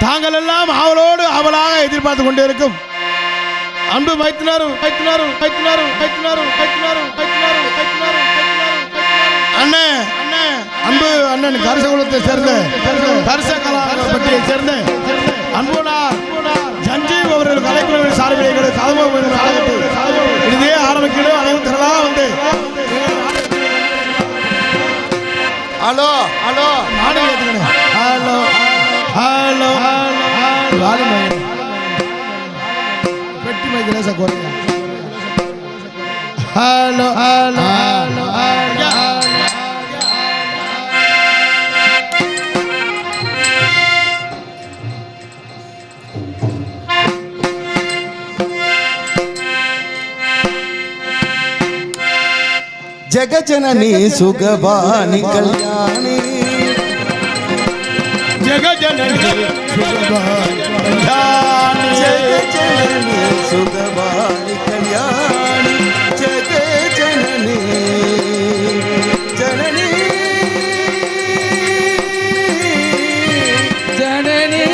தாங்கள் எல்லாம் அவளோடு அவளாக எதிர்பார்த்து கொண்டிருக்கும் அன்பு மைத்தினரும் அண்ணன் அன்பு அண்ணன் கரிசகுலத்தை சேர்ந்த கரிசகலாப்பட்டியை சேர்ந்த அன்புனார் சஞ்சீவ் அவர்கள் கலைக்குழுவின் சார்பில் இதே ஆரம்பிக்கணும் அனைவரும் திரளாக வந்து ஹலோ ஹலோ நானும் ஏற்றுக்கணும் ஹலோ ஹலோ பெட்டி மைக்கில் சார் குறைங்க ஹலோ ஹலோ ஹலோ జగజనని సుగవాని కళ్యాణి జగజనని జగజనని సుగవాని కళ్యాణి జగజనని జనని జనని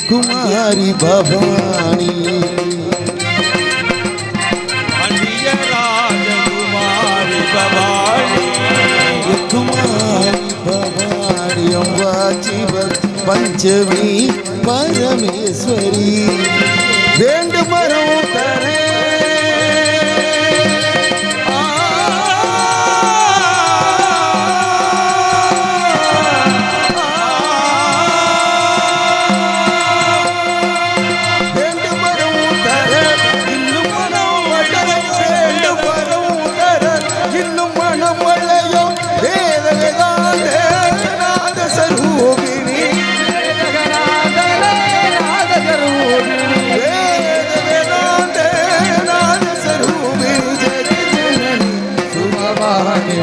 कुमारी भवानी राजकुमारी भवानी कुमारी भवानी अम्बा जीव पंचमी परमेश्वरी वेंड मरो करे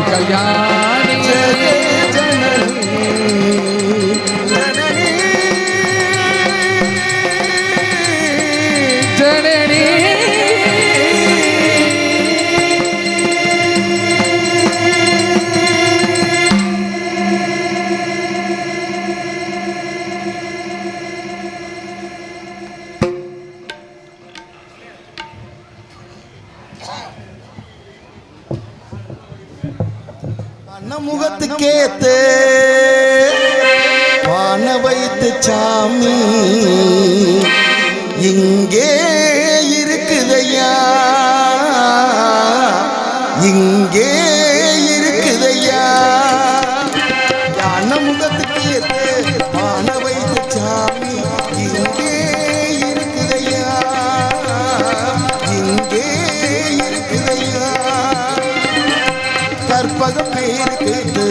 कल्याणी जननी முகத்துக்கேத்து பான வைத்து சாமி இங்கே இருக்குதையா இங்கே இருக்குதையா யான முகத்துக்கேத்து பான வைத்து சாமி இங்கே இருக்குதையா இங்கே இருக்குதையா கற்பக பேர் கேட்டு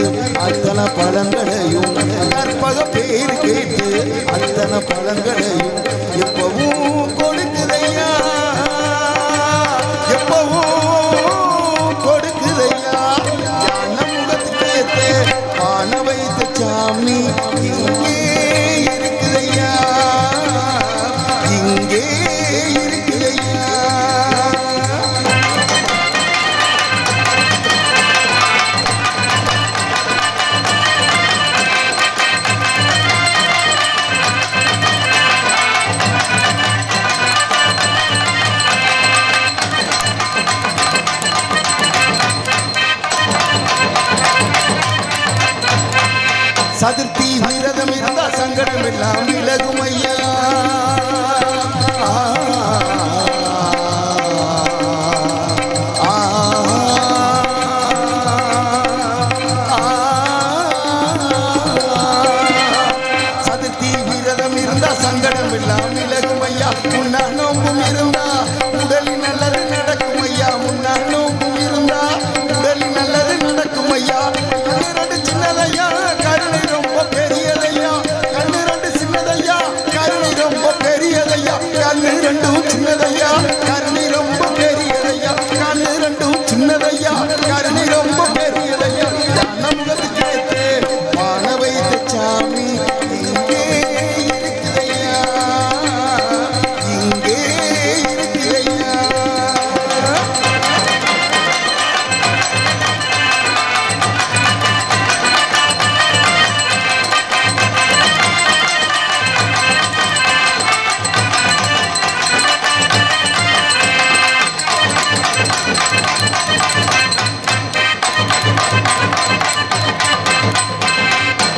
அத்தனை பழங்களையும் கற்பக பேர் கேட்டு அத்தனை பழங்களையும் எப்பவும் கொடுக்குதையா எப்பவும் கொடுக்குதையா யான முகத்துக்கேத்து பான வைத்த சாமி இங்கே இருக்குதையா இங்கே இருக்குதையா விரதம் இருந்தா சங்கடம் எல்லாம் விலகும் ஐயா. சதுர்த்தி விரதம் இருந்தா சங்கடம் எல்லாம் விலகும் ஐயா. முன்னா நோம்பும் இருந்தா உடலில் நல்லது நடக்கும் ஐயா. முன்னா நோம்பும் இருந்தா உடலில் நல்லது நடக்கும் ஐயா. கண்ணு ரெண்டு சின்னதையா கருணை ரொம்ப பெரியதையா. கண்ணு ரெண்டு சின்னதையா கருணை ரொம்ப பெரியதையா. கண்ணு ரெண்டும் சின்னதையா கருணை ரொம்ப பெரியதையா. கண்ணு ரெண்டும் சின்னதையா கருணை ரொம்ப பெரியதையா. ஞான முகத்துக்கு ஏத்து வான வைத்த சாமி இங்கே இருக்குதையா. இங்கே இருக்குதையா.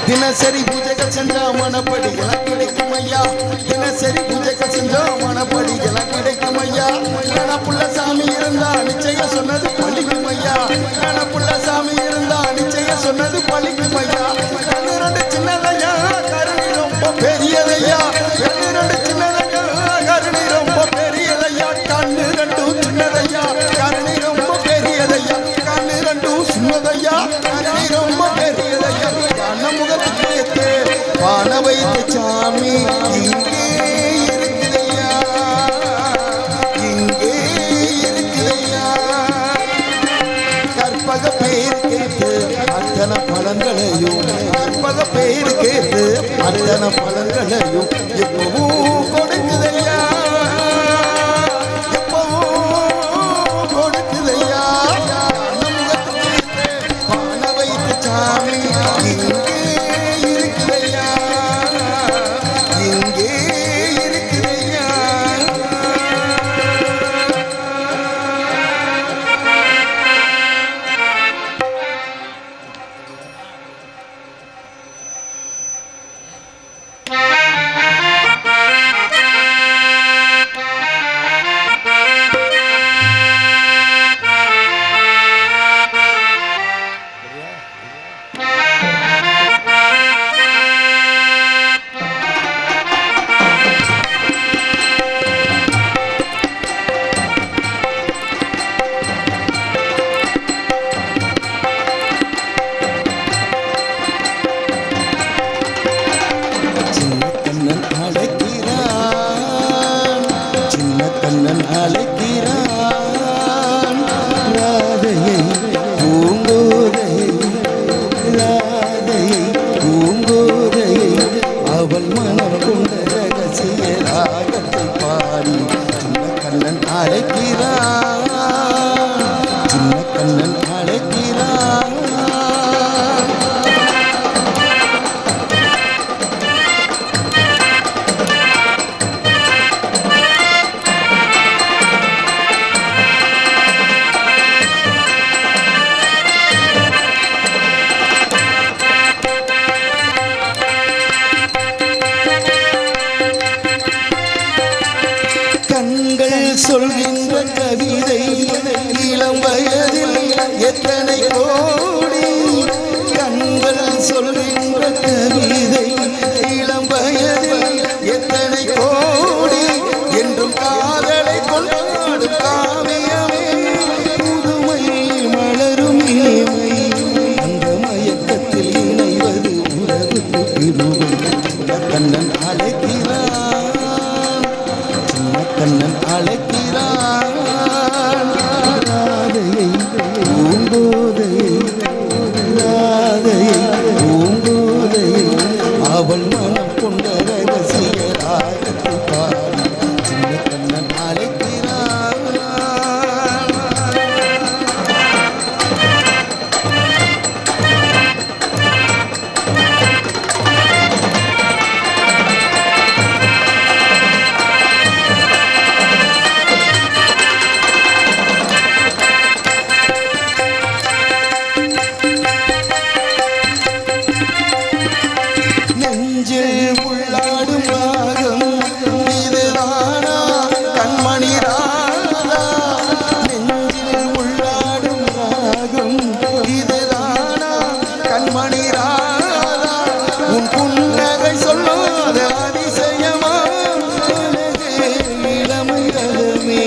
தினசரி பூஜைகள் செஞ்சா மனப்படிகளா கிடைக்கும் ஐயா. தினசரி பூஜைகள் செஞ்சா மனப்படிகளா கிடைக்கும் ஐயா. கணப்புள்ள சாமி இருந்தா நிச்சயம் சொன்னது பழிக்கும் ஐயா. கணப்புள்ள சாமி இருந்தா நிச்சயம் சொன்னது பழிக்கும் ஐயா. கண்ணு ரெண்டு சின்னதையா கருணை ரொம்ப பெரியதையா. கண்ணு ரெண்டு சின்னதையா கருணை ரொம்ப பெரியதையா. கண்ணு ரெண்டும் சின்னதையா கருணை ரொம்ப பெரியதையா. கண்ணு ரெண்டும் சின்னதையா கருணை ரொம்ப பெரியதையா. ஞான முகத்துக்கு ஏத்து வான வைத்த சாமி இங்கே இருக்குதையா. இங்கே இருக்குதையா. கற்பக பேர் கேட்டு அத்தனை பழங்களையும் கற்பக பேர் கேட்டு அத்தனை பழங்களையும் எப்பவும் கொடுக்குதையா. எப்பவும் கொடுக்குதையா. ஞான முகத்துக்கு ஏத்து வான வைத்த சாமி இங்கே இருக்குதையா. இங்கே இருக்குதையா. சின்ன கண்ணன் அழைக்கிறான். சின்ன கண்ணன் அழைக்கிறான். ராதையை பூங்கோதையை ராதையை பூங்கோதையை அவள் மனம் கொண்ட ரகசிய ராகத்தை பாடி சின்ன கண்ணன் அழைக்கிறான். சின்ன கண்ணன் அழைக்கிறான். கண்கள் சொல்கின்ற கவிதை இளம் வயதில் எத்தனை கோடி. கண்கள் சொல்கின்ற கவிதை இளம் வயதில் எத்தனை கோடி. என்றும் காதலை கொண்டாடும் காவியமே புதுமை மலரும் இனிமை. அந்த மயக்கத்தில் இணைவது உறவுக்கு பெருமை. கண்ணன் அழைக்கிறான். சின்ன கண்ணன் அழைக்கிறான். ராதையை பூங்கோதையை ராதையை பூங்கோதையை அவள் மனம் கொண்ட ரகசிய ராகத்தை பாடி சின்ன கண்ணன் அழைக்கிறான். நெஞ்சில் உள்ளாடும் ராகம் இதுதானா கண்மணி ராதா நெஞ்சில் உள்ளாடும் ராகம் இதுதானா கண்மணி ராதா உன் புன்னகை சொல்லாத அதிசயமா இளமை அழமே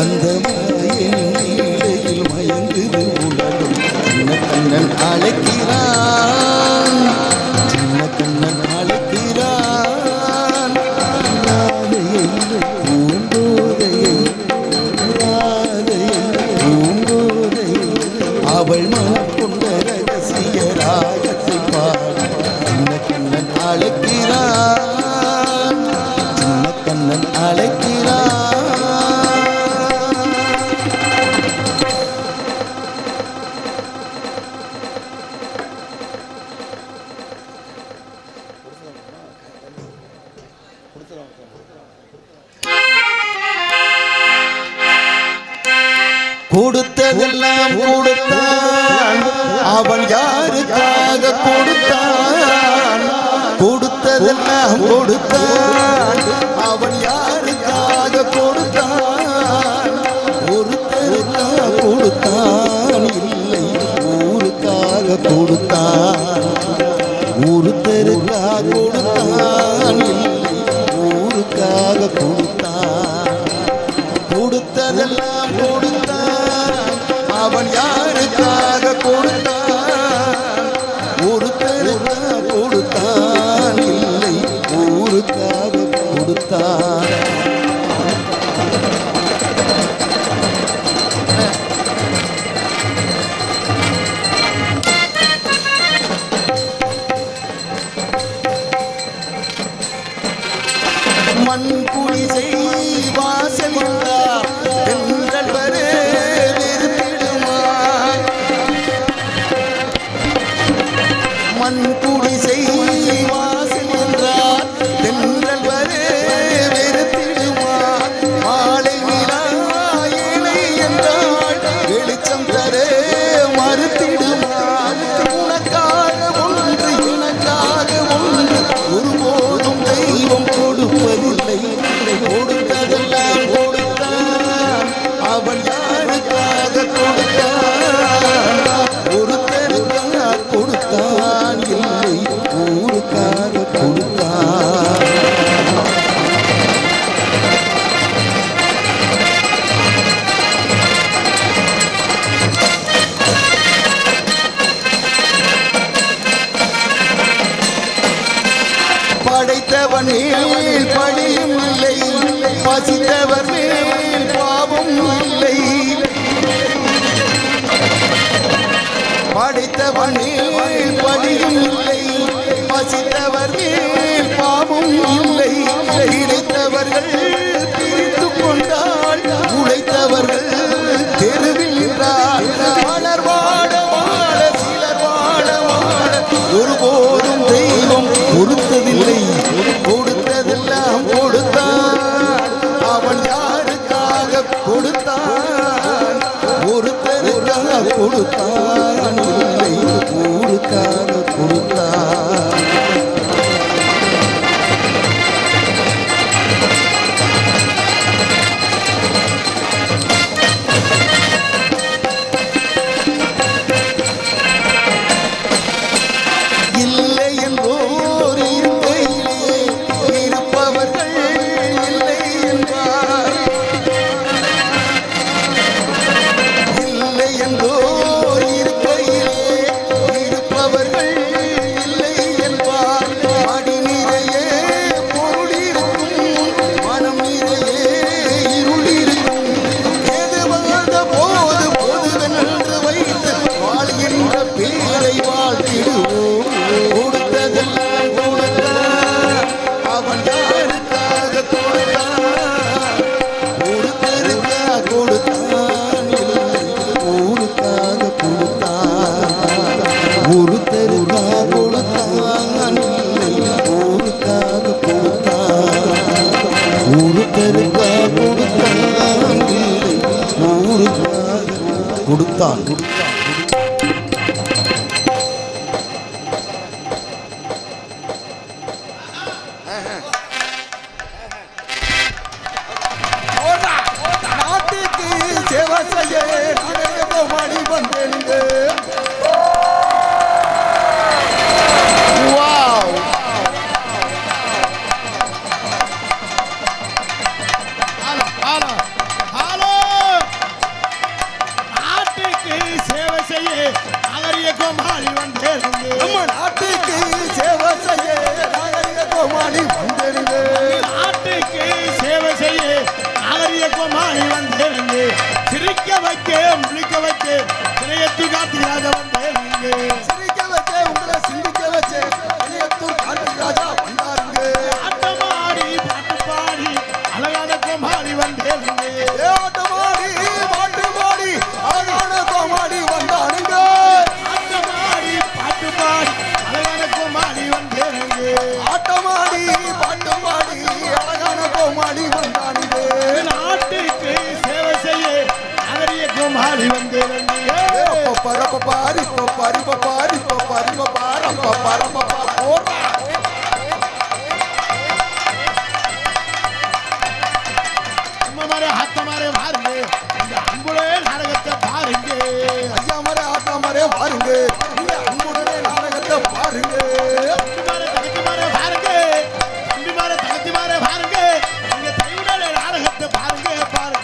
அந்த மாயின் நீலையில் மயங்குது உலகம் சின்ன கண்ணன் அழைக்கிறான் சின்ன கண்ணன் அழைக்கிறான் ராதையை பூங்கோதையை ராதையை பூங்கோதையை அவள் மனம் கொண்ட ரகசிய ராகத்தை பாடி சின்ன கண்ணன் அழைக்கிறான் சின்ன கண்ணன் அழைக்கிறான் கொடுத்ததெல்லாம் கொடுத்தான் அவன் யாருக்காக கொடுத்தான் கொடுத்ததெல்லாம் கொடுத்தான் அவன் யாருக்காக கொடுத்தான் ஒருத்தருக்காக கொடுத்தான் இல்லை ஊருக்காக கொடுத்தான் ஒருத்தருக்காக கொடுத்தான் இல்லை ஊருக்காக கொடுத்தான் கொடுத்ததெல்லாம் கொடுத்தான் அவன் யாருக்காக கொடுத்தான் ஒருத்தருக்காக கொடுத்தான் இல்லை ஊருக்காக கொடுத்தான் மண் குடிசை வாசல் என்றார் தென்றல் வரே வெறுத்திடுமா மண் குடிசை வாசல் என்றார் தென்றல் வரே வெறுத்திடுமா மாலை நிலா ஏழை என்றால் வெளிச்சம் தரே மறுத்திடுமா உனக்காக ஒன்று எனக்காக ஒன்று ஒருபோதும் தெய்வம் கொடுப்பதில்லை கொடுத்ததெல்லாம் கொடுத்தான் அவன் யாருக்காக கொடுத்தான் ஒருத்தருக்காக கொடுத்தான் இல்லை ஊருக்காக கொடுத்தான் படைத்தவன் மேல் படியும் இல்லை பசித்தவர் மேல் பாவம் இல்லை படைத்தவன் மேல் படியும் இல்லை பசித்தவர் மேல் பாவம் இல்லை கிடைத்தவர்கள் பிரித்து கொண்டால் உழைத்தவர்கள் தெருவில் நின்றார் பலர் வாழ வாழ சிலர் வாழ வாழ ஒருபோதும் தெய்வம் பொறுத்ததில்லை கொடுத்ததெல்லாம் கொடுத்தான் அவன் யாருக்காக கொடுத்தான் ஒருத்தருக்காக கொடுத்தான் இல்லை ஊருக்காக கொடுத்தான் இல்லை என்போர் இருக்கையிலே இருப்பவர்கள் இல்லை என்பார் இல்லை என்போர் இருக்கையிலே இருப்பவர்கள் இல்லை என்பார் அடி நிறைய பொருள் இருக்கும் மனம் நிறைய இருள் இருக்கும் எது வந்த போது பொதுவென்று வைத்து வாழ்கின்ற பேரை வாழ்த்திடுவோம் கொடுத்ததெல்லாம் கொடுத்தான் அவன் யாருக்காக கொடுத்தான் ஒருத்தருக்காக கொடுத்தான் இல்லை ஊருக்காக கொடுத்தான் ஒருத்தருக்காக கொடுத்தான் இல்லை ஊருக்காக கொடுத்தான் ஒருத்தருக்காக கொடுத்தான் இல்லை ஊருக்காக கொடுத்தான் நாட்டுக்கு சேவை செய்ய நாடக கோமாளி வந்தேனுங்க. வாவ் ஹலோ ஹலோ ஹலோ நாட்டுக்கு சேவை செய்ய நாகரிக கோமாளி வந்தேருங்க. நம்ம நாட்டுக்கு சேவை செய்ய நாகரிக கோமாளி வந்தேனுங்க. நாட்டுக்கு சேவை செய்ய நாகரிக கோமாளி வந்தேருங்க. சிரிக்க வைக்க முழிக்க வைக்க சிறையத்து காத்திராக வந்தேருங்க. சிரிக்க வச்சே உங்களை சிந்திக்க வச்சே இளையத்தூர் காட்டு ராஜா வந்தாருங்க. ஆட்டமாடி பாட்டு பாடி அழகான கோமாளி வந்தேருங்க. ஆட்டமாடி பாட்டு பாடி அழகான கோமாளி வந்தானுங்க. ஆட்டமாடி பாட்டு பாடி அழகான கோமாளி வந்தேருங்க. ஆட்டமாடி பாட்டு பாடி அழகான கோமாளி வந்தானுங்க. நாட்டுக்கு சேவை செய்ய நாகரிக கோமாளி வந்தேருங்க. பரப்பாரி பப்பாரி பப்பாரி பப்பாரி பப்பாரம் பப்பாரம் பப்பா போறா. அம்மாரே ஹத்தமாரே பாருங்க இந்த அம்புலே நாடகத்தை பாருங்க. ஐயா மரே ஆட்டா மரே பாருங்க இந்த அன்புடனே நாடகத்தை பாருங்க. தம்பிமாரே தகத்திமாரே பாருங்க. தம்பிமாரே தகத்திமாரே பாருங்க. இந்த தைவுடலே நாடகத்தை பாருங்க பாருங்க.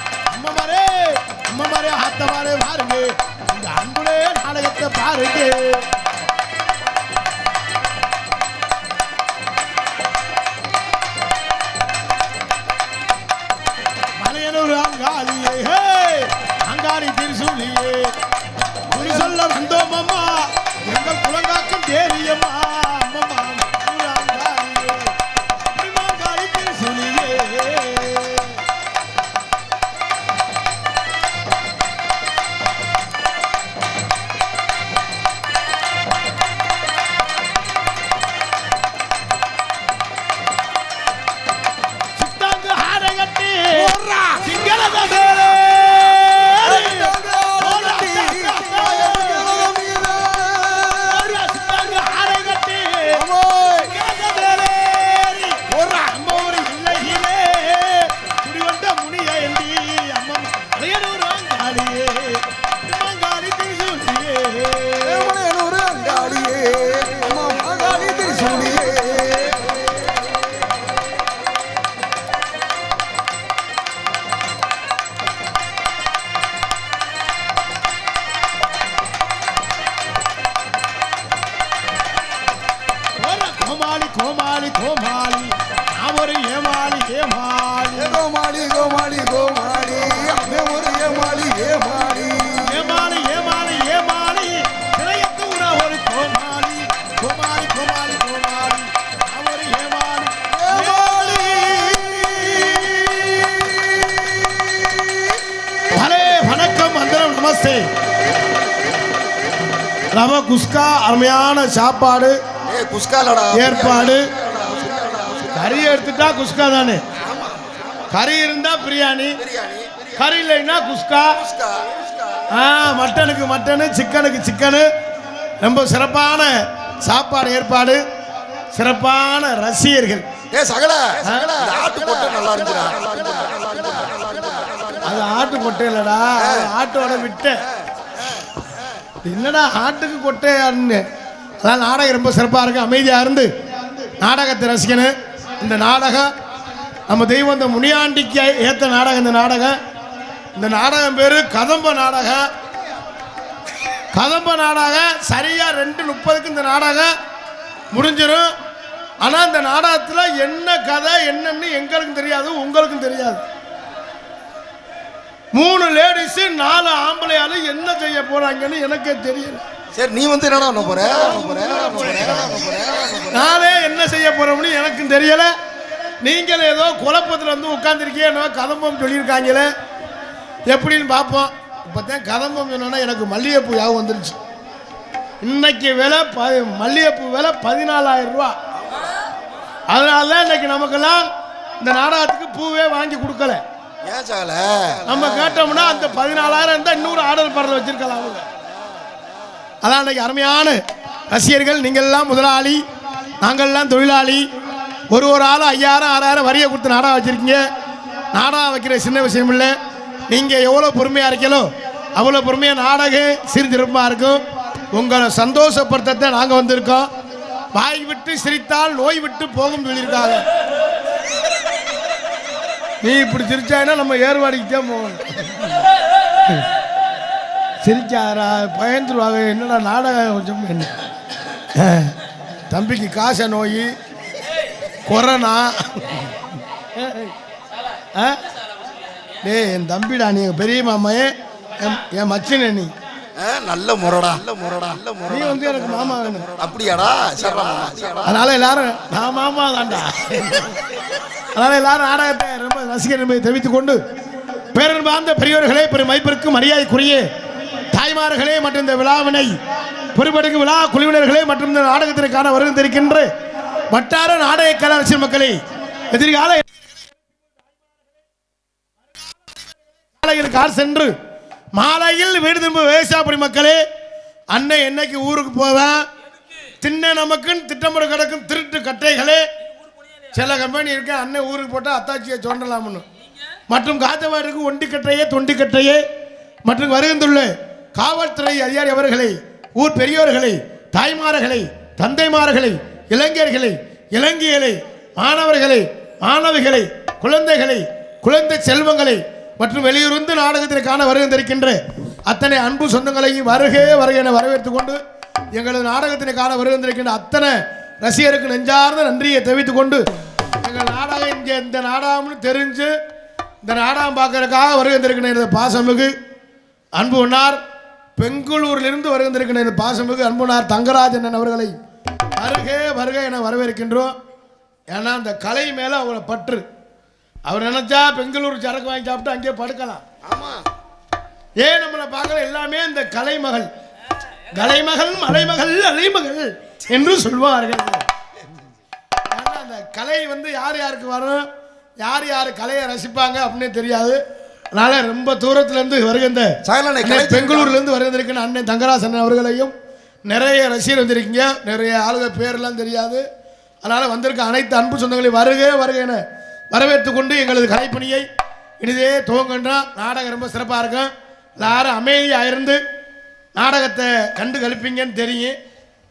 அம்மாரே ஹத்தமாரே பாருங்க இந்த அம்புலே நாடகத்தை பாருங்க. மலையனூர் அங்காளியே ஹே அங்காளி திருசூலியே குறி சொல்ல வந்தோம் அம்மா எங்கள் குலங்காக்கும் தேரியம்மா அம்மம்மா மலையனூர் அங்காளியே அங்காளி திருசூலியே. சித்தாங்கு ஆடை கட்டி சிங்களத மேலே சித்தாங்கு ஆடை கட்டி சிங்களத மேலே அம்மா ஒரு இல்லையிலே குடிவந்த முனிய எண்டி அம்மா மலையனூர் அங்காளியே அங்காளி திருசூலியே. மலையனூர் அங்காளியே அம்மா மகாளி திருசூலியே. கோமாளி கோமாளி கோமாளி நான் ஒரு ஏமாளி ஏமாளி கோமாளி கோமாளி கோமாளி அம்மே ஒரு ஏமாளி ஏமாளி. ஏமாளி ஏமாளி ஏமாளி சிறையத்தூர ஒரு கோமாளி கோமாளி கோமாளி கோமாளி நான் ஒரு ஏமாளி ஏமாளி. பலே வணக்கம் வந்தனம் நமஸ்தே. ரவ குஸ்கா அருமையான சாப்பாடு குஸ்காலடா ஏற்பாடு. கறி எடுத்துட்டா குஸ்கா தானே. கறி இருந்தா பிரியாணி, கறி இல்லைன்னா குஸ்கா. மட்டனுக்கு மட்டனு, சிக்கனுக்கு சிக்கனு. ரொம்ப சிறப்பான சாப்பாடு ஏற்பாடு, சிறப்பான ரசிகர்கள். சகல ஆட்டு கொட்டை நல்லா இருந்துடா. அது ஆட்டு கொட்டை இல்லடா, அது ஆட்டோட விட்ட. என்னடா ஆட்டுக்கு கொட்டையான்னு. அதான் நாடகம் ரொம்ப சிறப்பாக இருக்கு. அமைதியாக இருந்து நாடகத்தை ரசிக்கணும். இந்த நாடகம் நம்ம தெய்வம் இந்த முனியாண்டிக்கு ஏற்ற நாடகம். இந்த நாடகம் பேர் கதம்ப நாடகம். கதம்ப நாடகம் சரியாக 2:30 இந்த நாடகம் முடிஞ்சிடும். ஆனால் இந்த நாடகத்தில் என்ன கதை என்னன்னு எங்களுக்கும் தெரியாது, உங்களுக்கும் தெரியாது. 3 லேடிஸு 4 ஆம்பளையாலும் என்ன செய்ய போறாங்கன்னு எனக்கே தெரியல. சரி நீ வந்து என்னடா பண்ண போற? நானே என்ன செய்ய போறோம்னு எனக்கும் தெரியல. நீங்கள் ஏதோ குழப்பத்தில் வந்து உட்காந்துருக்கீங்க, கதம்பம் சொல்லியிருக்காங்களே, எப்படின்னு பார்ப்போம். இப்போ தான் கதம்பம் சொன்னோன்னா எனக்கு மல்லிகைப்பூ யாவும் வந்துருச்சு. இன்னைக்கு விலை மல்லிகைப்பூ விலை 14,000 ரூபா. அதனால தான் இன்னைக்கு நமக்கெல்லாம் இந்த நாடகத்துக்கு பூவே வாங்கி கொடுக்கல. ஏன் சாகல? நம்ம கேட்டோம்னா அந்த 14,000 இருந்தால் இன்னொரு ஆர்டர் படத்தில் வச்சிருக்கலாம் அவங்க. அதான் இன்னைக்கு அருமையான ரசிகர்கள். நீங்கள்லாம் முதலாளி, நாங்கள்லாம் தொழிலாளி. ஒரு ஆள் 5000 6000 வரியை கொடுத்து நாடகம் வச்சுருக்கீங்க. நாடகம் வைக்கிற சின்ன விஷயம் இல்லை. நீங்கள் எவ்வளோ பொறுமையாக இருக்கீங்களோ அவ்வளோ பொறுமையாக நாடகம் சிரிஞ்சிருப்பமாக இருக்கும். உங்களை சந்தோஷப்படுத்த நாங்கள் வந்திருக்கோம். வாய் விட்டு சிரித்தால் நோய் விட்டு போகும் சொல்லியிருக்காங்க. நீ இப்படி சிரிச்சாங்கன்னா நம்ம ஏர்வாடிக்கிட்டே போகணும். சிரிச்சாரா பயந்துருவாங்க. என்னடா நாடகம் கொஞ்சம் என்ன தம்பிக்கு காச நோய் கொரோனா. டே என் தம்பிடா, நீ பெரிய மாமையே என் மச்சின. நீ நல்ல முறடா நீ வந்து எனக்கு மாமா வேணும். அப்படியாடா? அதனால எல்லாரும் நான் மாமா தான்டா. அதனால எல்லாரும் நாடகத்தை ரொம்ப ரசிகர் என்பதை தெரிவித்துக் கொண்டு, பேரன்பார்ந்த பெரியோர்களே, பெரும் மதிப்பிற்கும் மரியாதைக்குரிய தாய்மார்களே மற்றும் இந்த விழாவினை பொறுப்பெடுக்கும் விழா குழுவினர்களே மற்றும் இந்த நாடகத்திற்கான வருகின்ற வட்டார நாடக கலை ரசிகர் மக்களே, எதிர்கால கார் சென்று மாலையில் வீடு திரும்ப விவசாயப்படி மக்களே, அன்னை என்னைக்கு ஊருக்கு போவேன் தின்ன நமக்குன்னு திட்டமிட கிடக்கும் திருட்டு கட்டைகளே. சில கம்பெனி இருக்க அண்ணன் ஊருக்கு போட்டால் அத்தாச்சியை சொன்னலாம்னு மற்றும் காத்தவாருக்கு ஒண்டிக்கட்டையே தொண்டிக்கட்டையே மற்றும் வருகின்றுள்ள காவல்துறை அதிகாரி அவர்களை, ஊர் பெரியோர்களை, தாய்மார்களை, தந்தைமார்களை, இளைஞர்களை, இளைஞர்களை, மாணவர்களை, மாணவிகளை, குழந்தைகளை, குழந்தை செல்வங்களை மற்றும் வெளியூர்ந்து நாடகத்திற்கான வருகின்றிருக்கின்ற அத்தனை அன்பு சொந்தங்களையும் வருகே என வரவேற்றுக் கொண்டு, எங்களது நாடகத்திற்கான வருகின்றிருக்கின்ற அத்தனை ரசிகருக்கு நெஞ்சார்ந்த நன்றியை தெரிவித்துக் கொண்டு, எங்கள் நாடகம் இங்கே இந்த நாடகம்னு தெரிஞ்சு இந்த நாடகம் பார்க்கறதுக்காக வருகின்றிருக்கின்ற பாசமிகு அன்புனார் பெங்களூரிலிருந்து வருகின்றிருக்கின்ற பாசமிகு அன்புனார் தங்கராஜன் அவர்களை வருகே என வரவேற்கின்றோம். ஏன்னா அந்த கலை மேலே அவரை பற்று. அவர் நினைச்சா பெங்களூர் சரக்கு வாங்கி சாப்பிட்டு அங்கேயே படுக்கலாம். ஏன் நம்மளை பார்க்கல? எல்லாமே இந்த கலைமகள் மலைமகள் அலைமகள் என்று சொல்வார்கள். அந்த கலை வந்து யார் யாருக்கு வரும், யார் கலையை ரசிப்பாங்க அப்படின்னு தெரியாது. அதனால ரொம்ப தூரத்திலிருந்து வருகின்ற பெங்களூர்லேருந்து வருகின்ற அண்ணன் தங்கராசன் அவர்களையும் நிறைய ரசிகர் வந்திருக்கீங்க. நிறைய ஆளுகள் பேரெல்லாம் தெரியாது. அதனால் வந்திருக்க அனைத்து அன்பு சொந்தங்களையும் வருகை என வரவேற்றுக் கொண்டு எங்களது கலைப்பணியை இனிதே துவங்கன்றோம். நாடகம் ரொம்ப சிறப்பாக இருக்கும். எல்லாரும் அமைதியாக இருந்து நாடகத்தை கண்டு கழிப்பீங்கன்னு தெரியும்.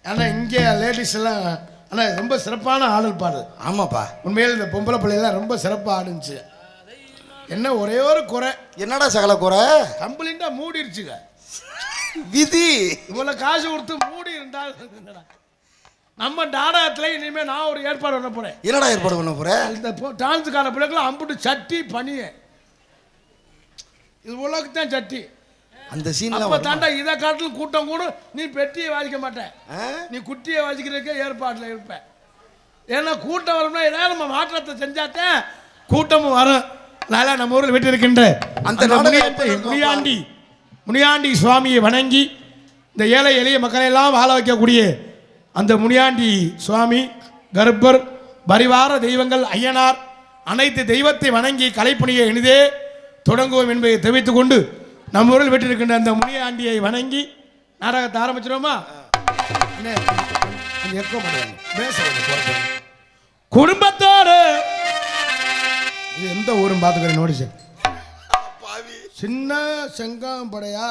ஆனால் இங்கே லேடிஸ் எல்லாம் ஆனால் ரொம்ப சிறப்பான ஆடல் பாடல். ஆமாப்பா, உண்மையில் இந்த பொம்பளை பிள்ளைலாம் ரொம்ப சிறப்பாக ஆடுச்சு. என்ன ஒரே ஒரு குறை? என்னடா சகல குறை? கம்பளின்டா மூடிடுச்சுங்க. விதி இவ்வளோ காசு கொடுத்து மூடி இருந்தால் நம்ம நாடகத்தில் இனிமேல் நான் ஒரு ஏற்பாடு பண்ண போகிறேன். என்னடா ஏற்பாடு பண்ண போகிறேன்? இந்த டான்ஸுக்கான பிள்ளைகளும் அம்புட்டு சட்டி பணிய இது உலகத்து தான் சட்டி. அந்த சீன்ல அப்போ தாண்டா இதை காட்டிலும் கூட்டம் கூட. நீ பெட்டியை வாசிக்க மாட்டேன், நீ குட்டியை வாசிக்கிறதுக்கே ஏற்பாட்டில் இருப்பேன். ஏன்னா கூட்டம் வரும்னா ஏதாவது நம்ம மாற்றத்தை செஞ்சாத்தான் கூட்டமும் வரும். அதனால் நம்ம ஊரில் விட்டு இருக்கின்ற அந்த முனியாண்டி சுவாமியை வணங்கி இந்த ஏழை எளிய மக்களையெல்லாம் வாழ வைக்கக்கூடிய அந்த முனியாண்டி சுவாமி, கர்ப்பர், பரிவார தெய்வங்கள், ஐயனார் அனைத்து தெய்வத்தை வணங்கி கலைப்பணியை இனிதே தொடங்குவோம் என்பதை தெரிவித்துக் கொண்டு நம்ம ஊரில் விட்டிருக்கின்ற அந்த முனியாண்டியை வணங்கி நாடகத்தை ஆரம்பிச்சிடுவோமா? குடும்பத்தோடு எந்த ஊரும் பார்த்துக்கிறேன் நோடிச்சு. சின்ன செங்காம்படையா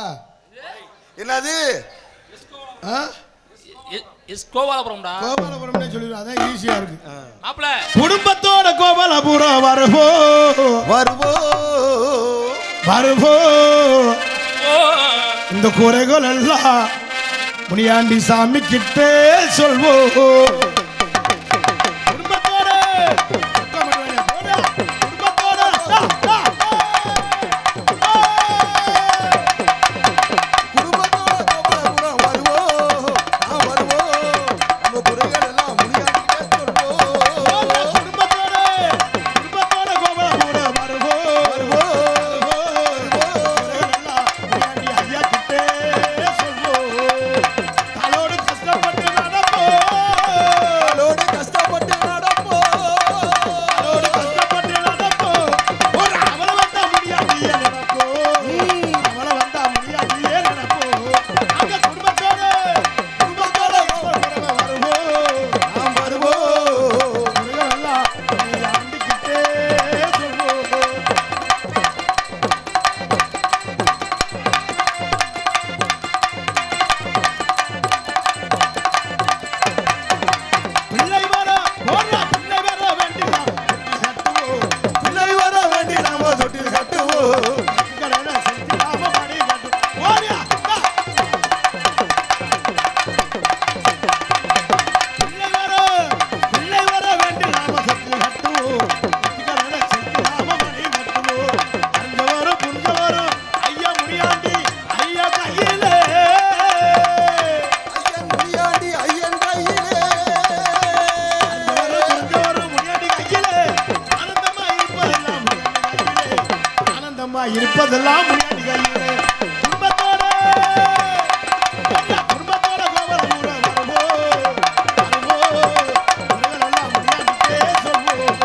என்னது? கோபாலபுரம் சொல்லிடுவோம், அதான் ஈஸியா இருக்கு. குடும்பத்தோட கோபாலபுரம் வருவோ இந்த குறைகள் எல்லாம் முனியாண்டி சாமி கிட்டே சொல்வோம். இருப்பதெல்லாம் முனியாண்டி கையிலே. குடும்பத்தோட குடும்பத்தோட கோபுரம் கூட வருவோம், வருவோம். இவர்களெல்லாம் முனியாண்டிக்கே சொல்வோம்.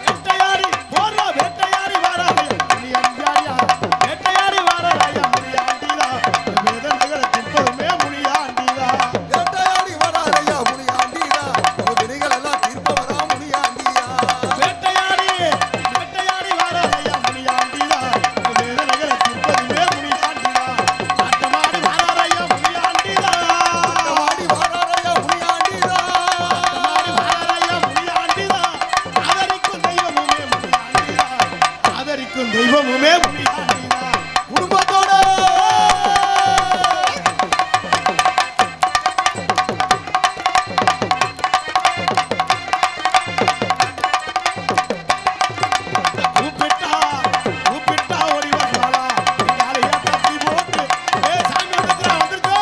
வேட்டையாடி போறா, வேட்டையாடி வாராயா முனியாண்டியா, வேட்டையாடி வாராயா முனியாண்டிதா, வேதனைகளை தீர்ப்பதுமே முனியாண்டிதா. வேட்டையாடி வராரையா முனியாண்டியா, வினைகள் எல்லாம் தீர்ப்பவரா முனியாண்டியா. வேட்டையாடி வேட்டையாடி வாராயா முனியாண்டிதா, வேதனைகளை தீர்ப்பதுமே முனியாண்டிதா. ஆட்டமாடி வாராயா முனியாண்டிதா, ஆடி வராரையா முனியாண்டியா. ஆட்டமாடி வாராயா முனியாண்டிதா. ஆதரிக்கும் தெய்வமுமே முனியாண்டிதா, ஆதரிக்கும் தெய்வமுமே முனியாண்டிதா. குடும்பத்தோட கூப்பிட்டா கூப்பிட்டா ஓடி வருவாளா, காலையா தட்டி போட்டு சாமி வந்துருச்சு.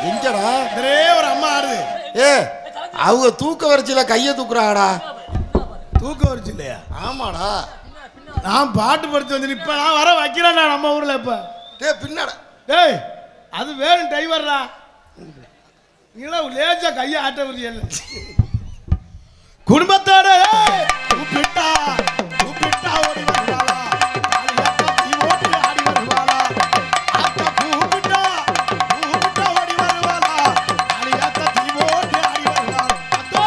எங்கடா? ஒரே ஒரு அம்மா ஆடுது. அவங்க தூக்க வரிச்சில கைய தூக்குறாங்கடா. தூக்க வருச்சு இல்லையா? ஆமாடா. நான் பாட்டு படிச்சு வந்து இப்ப நான் வர வைக்கிறேன்டா நம்ம ஊர்ல. இப்ப பின்னடா டேய் அது வேணும் டிரைவர்டா, நீங்களும் லேசா கையை ஆட்ட முடியல. குடும்பத்தோட கூப்பிட்டா கூப்பிட்டா ஓடி வருவாளா, காலையா தட்டி போட்டு ஆடி வருவாளா. அத்தை கூப்பிட்டா கூப்பிட்டா ஓடி வருவாளா, காலையா தட்டி போட்டு ஆடி வருவாளா. அத்தோ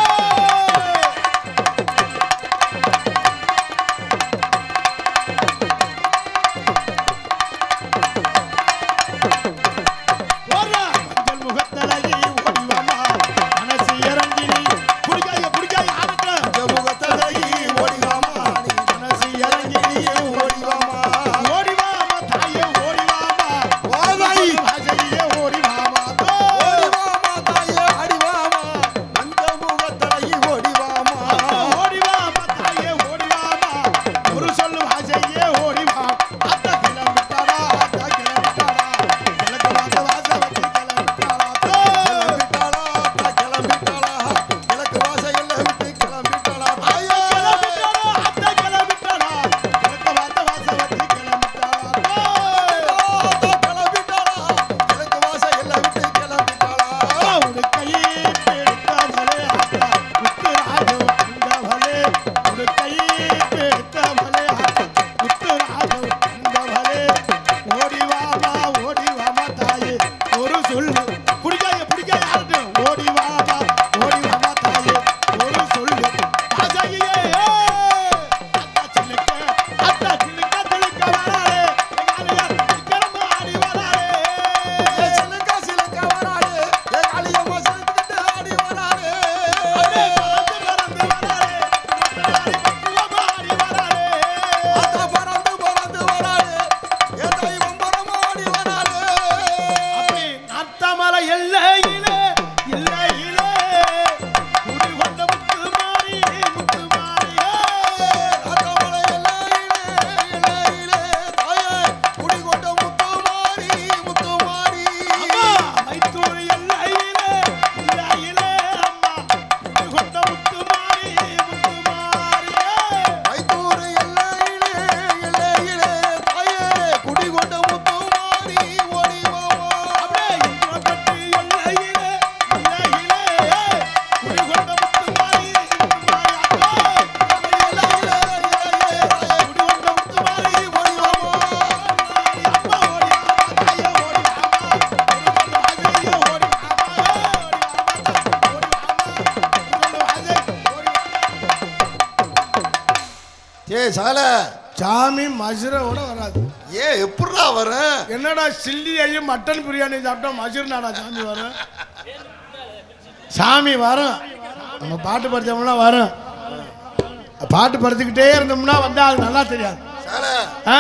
ஓடுறா மஞ்சள் முகத்தழகி ஓடிவாமா, மனசு இறங்கி புடிக்காய புடிக்காய ஆடட்ட முகத்தழகி ஓடிவாமா, நீ மனசு இறங்கி ஓடிவாமா. ஓடிவாமா தாயே ஓடிவாமா, வாதாயி. வாசையே ஓடிவாமா. ஓடிவாமா தாயே அடிவாமா, அந்த முகத்தழகி ஓடிவாமா. ஓடிவாமா தாயே ஓடிவாமா, ஒரு சொல்லு வாசையே ஓடிவா. அத்த கிளம்பிட்டாரா, அத்த கிளம்பிட்டாரா, கிழக்கு வாச வாச வச்சு கிளம்பிட்டாரா. கிளம்பிட்டாளா, அத்தா கிளம்பிட்டாளா, கிழக்கு வாசல்ல விட்டு கிளம்பிட்டாளா. தாயே கிளம்பிட்டாரா, அத்த கிளம்பிட்டாரா, கிழக்கு வாச வாச வச்சு கிளம்பிட்டாரா. அத்தா கிளம்பிட்டாளா, கிழக்கு வாசல்ல விட்டு கிளம்பிட்டாளா. உடுக்கையே பிடித்தவளே அத்தா, முத்துராஜ வந்தவளே. உடுக்கையே பிடித்தவளே அத்தா, முத்துராஜ வந்தவளே. ஓடிவாமா ஓடிவாமா தாயே, ஒரு சொல்லு புடிக்காய புடிக்காய ஆடு. ஓடிவாமா ஓடிவாமா தாயே, ஒரு சொல்லு வாசையே. அத்தா சிலுக்க சிலுக்க வராளே, எங்காலியார் சிக்கரமா ஆடி வராளே. சிலக்கா சிலக்கா வராளே, ஏ காளியம்மா சிலக்கிட்டு ஆடி வராளே. அடே பறந்து பறந்து வராளே, முத்தராணி பக்குவமா ஆடி வராளே. அத்தா பறந்து பறந்து வராளே, ஏ தெய்வம் பரமாடி வராளே. அப்படி நாத்தமலை எல்லையிலே எல்லையிலே குடி கொண்ட முத்து மாறியே. அத்தமலை எல்லையிலே எல்லையிலே தாயே, குடிகொண்ட முத்துமாரி முத்துமாரி. அம்மா மைத்தூர் எல்லையிலே எல்லையிலே அம்மா குடி கொண்ட முத்து மாறியே. மைத்தூர் எல்லையிலே எல்லையிலே தாயே, குடிகொண்ட முத்துமாரி ஓடிவாமா. அப்படியே இந்திரப்பட்டு எல்லையிலே எல்லையிலே குடி கொண்ட முத்து மாறியே. சால சாமி மசுரோட வராது. எப்படிடா வரும்? என்னடா சில்லி ஐயும் மட்டன் பிரியாணி சாப்பிட்டா மசுர்னாடா சாமி வரும். சாமி வரும், நம்ம பாட்டு படித்தோம்னா வரும். பாட்டு படிச்சுக்கிட்டே இருந்தோம்னா வந்தா அது நல்லா தெரியாது. சால ஆ?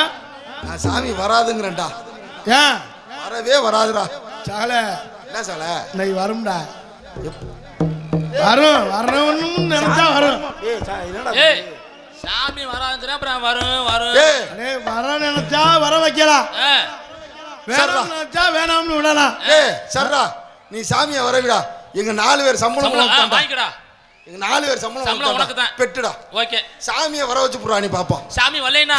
நான் சாமி வராதுங்கிறேன்டா. ஏன் வரவே வராதுடா. சால என்ன சால? இன்னைக்கு வரும்டா, வரும் வரணும்னு நினைச்சா வரும். என்னடா ஏய் சாமி வராதுன்னா அப்புறம் வரும் வரும். அடே வர நினைச்சா வர வைக்கலாம், வேணாம் நினைச்சா வேணாம்னு விடலாம். சர்ரா நீ சாமியை வரவிடா. எங்க 4 பேர் சம்பளம் உனக்கு வாங்கிக்கடா. எங்க 4 பேர் சம்பளம் உனக்கு தான். பெட்டுடா. ஓகே. சாமியை வர வச்சு புறாணி பாப்போம். சாமி வரலைனா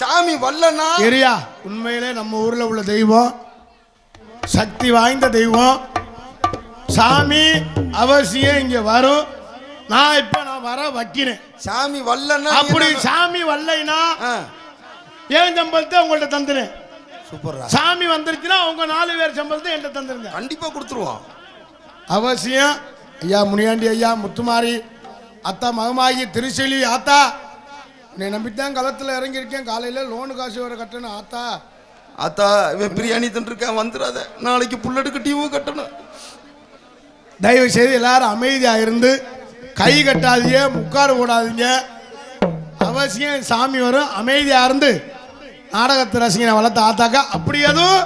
சாமி வல்லனா ஏரியா உண்மையிலே நம்ம ஊர்ல உள்ள தெய்வம் சக்தி வாய்ந்த தெய்வம். சாமி அவசியம் இங்க வரும். நான் வர வைக்கிறேன். சாமி வல்லனா அப்படி சாமி வரலைனா ஏன் சம்பளத்தை உங்கள்ட்ட தந்துறேன். சூப்பர்ரா. சாமி வந்துருச்சுன்னா உங்க 4 பேர் சம்பளத்தை என்கிட்ட தந்துருங்க. கண்டிப்பா கொடுத்துருவோம். அவசியம். ஐயா முனியாண்டி ஐயா, முத்துமாரி அத்தா, மகமாயி, திருச்செலி ஆத்தா, உன்னை நம்பித்தான் களத்தில் இறங்கியிருக்கேன். காலையில் லோனு காசு வர கட்டணும் ஆத்தா. ஆத்தா இவன் பிரியாணி தின்றுருக்கேன், வந்துடாத. நாளைக்கு புல்லட்டுக்கு டியூ கட்டணும். தயவு செய்து எல்லாரும் அமைதியாக இருந்து கை கட்டாதீங்க, முக்காடு போடாதீங்க. அவசியம் சாமி வரும். அமைதியாக இருந்து நாடகத்தை ரசிகனை வளர்த்த ஆத்தாக்கா. அப்படி எதுவும்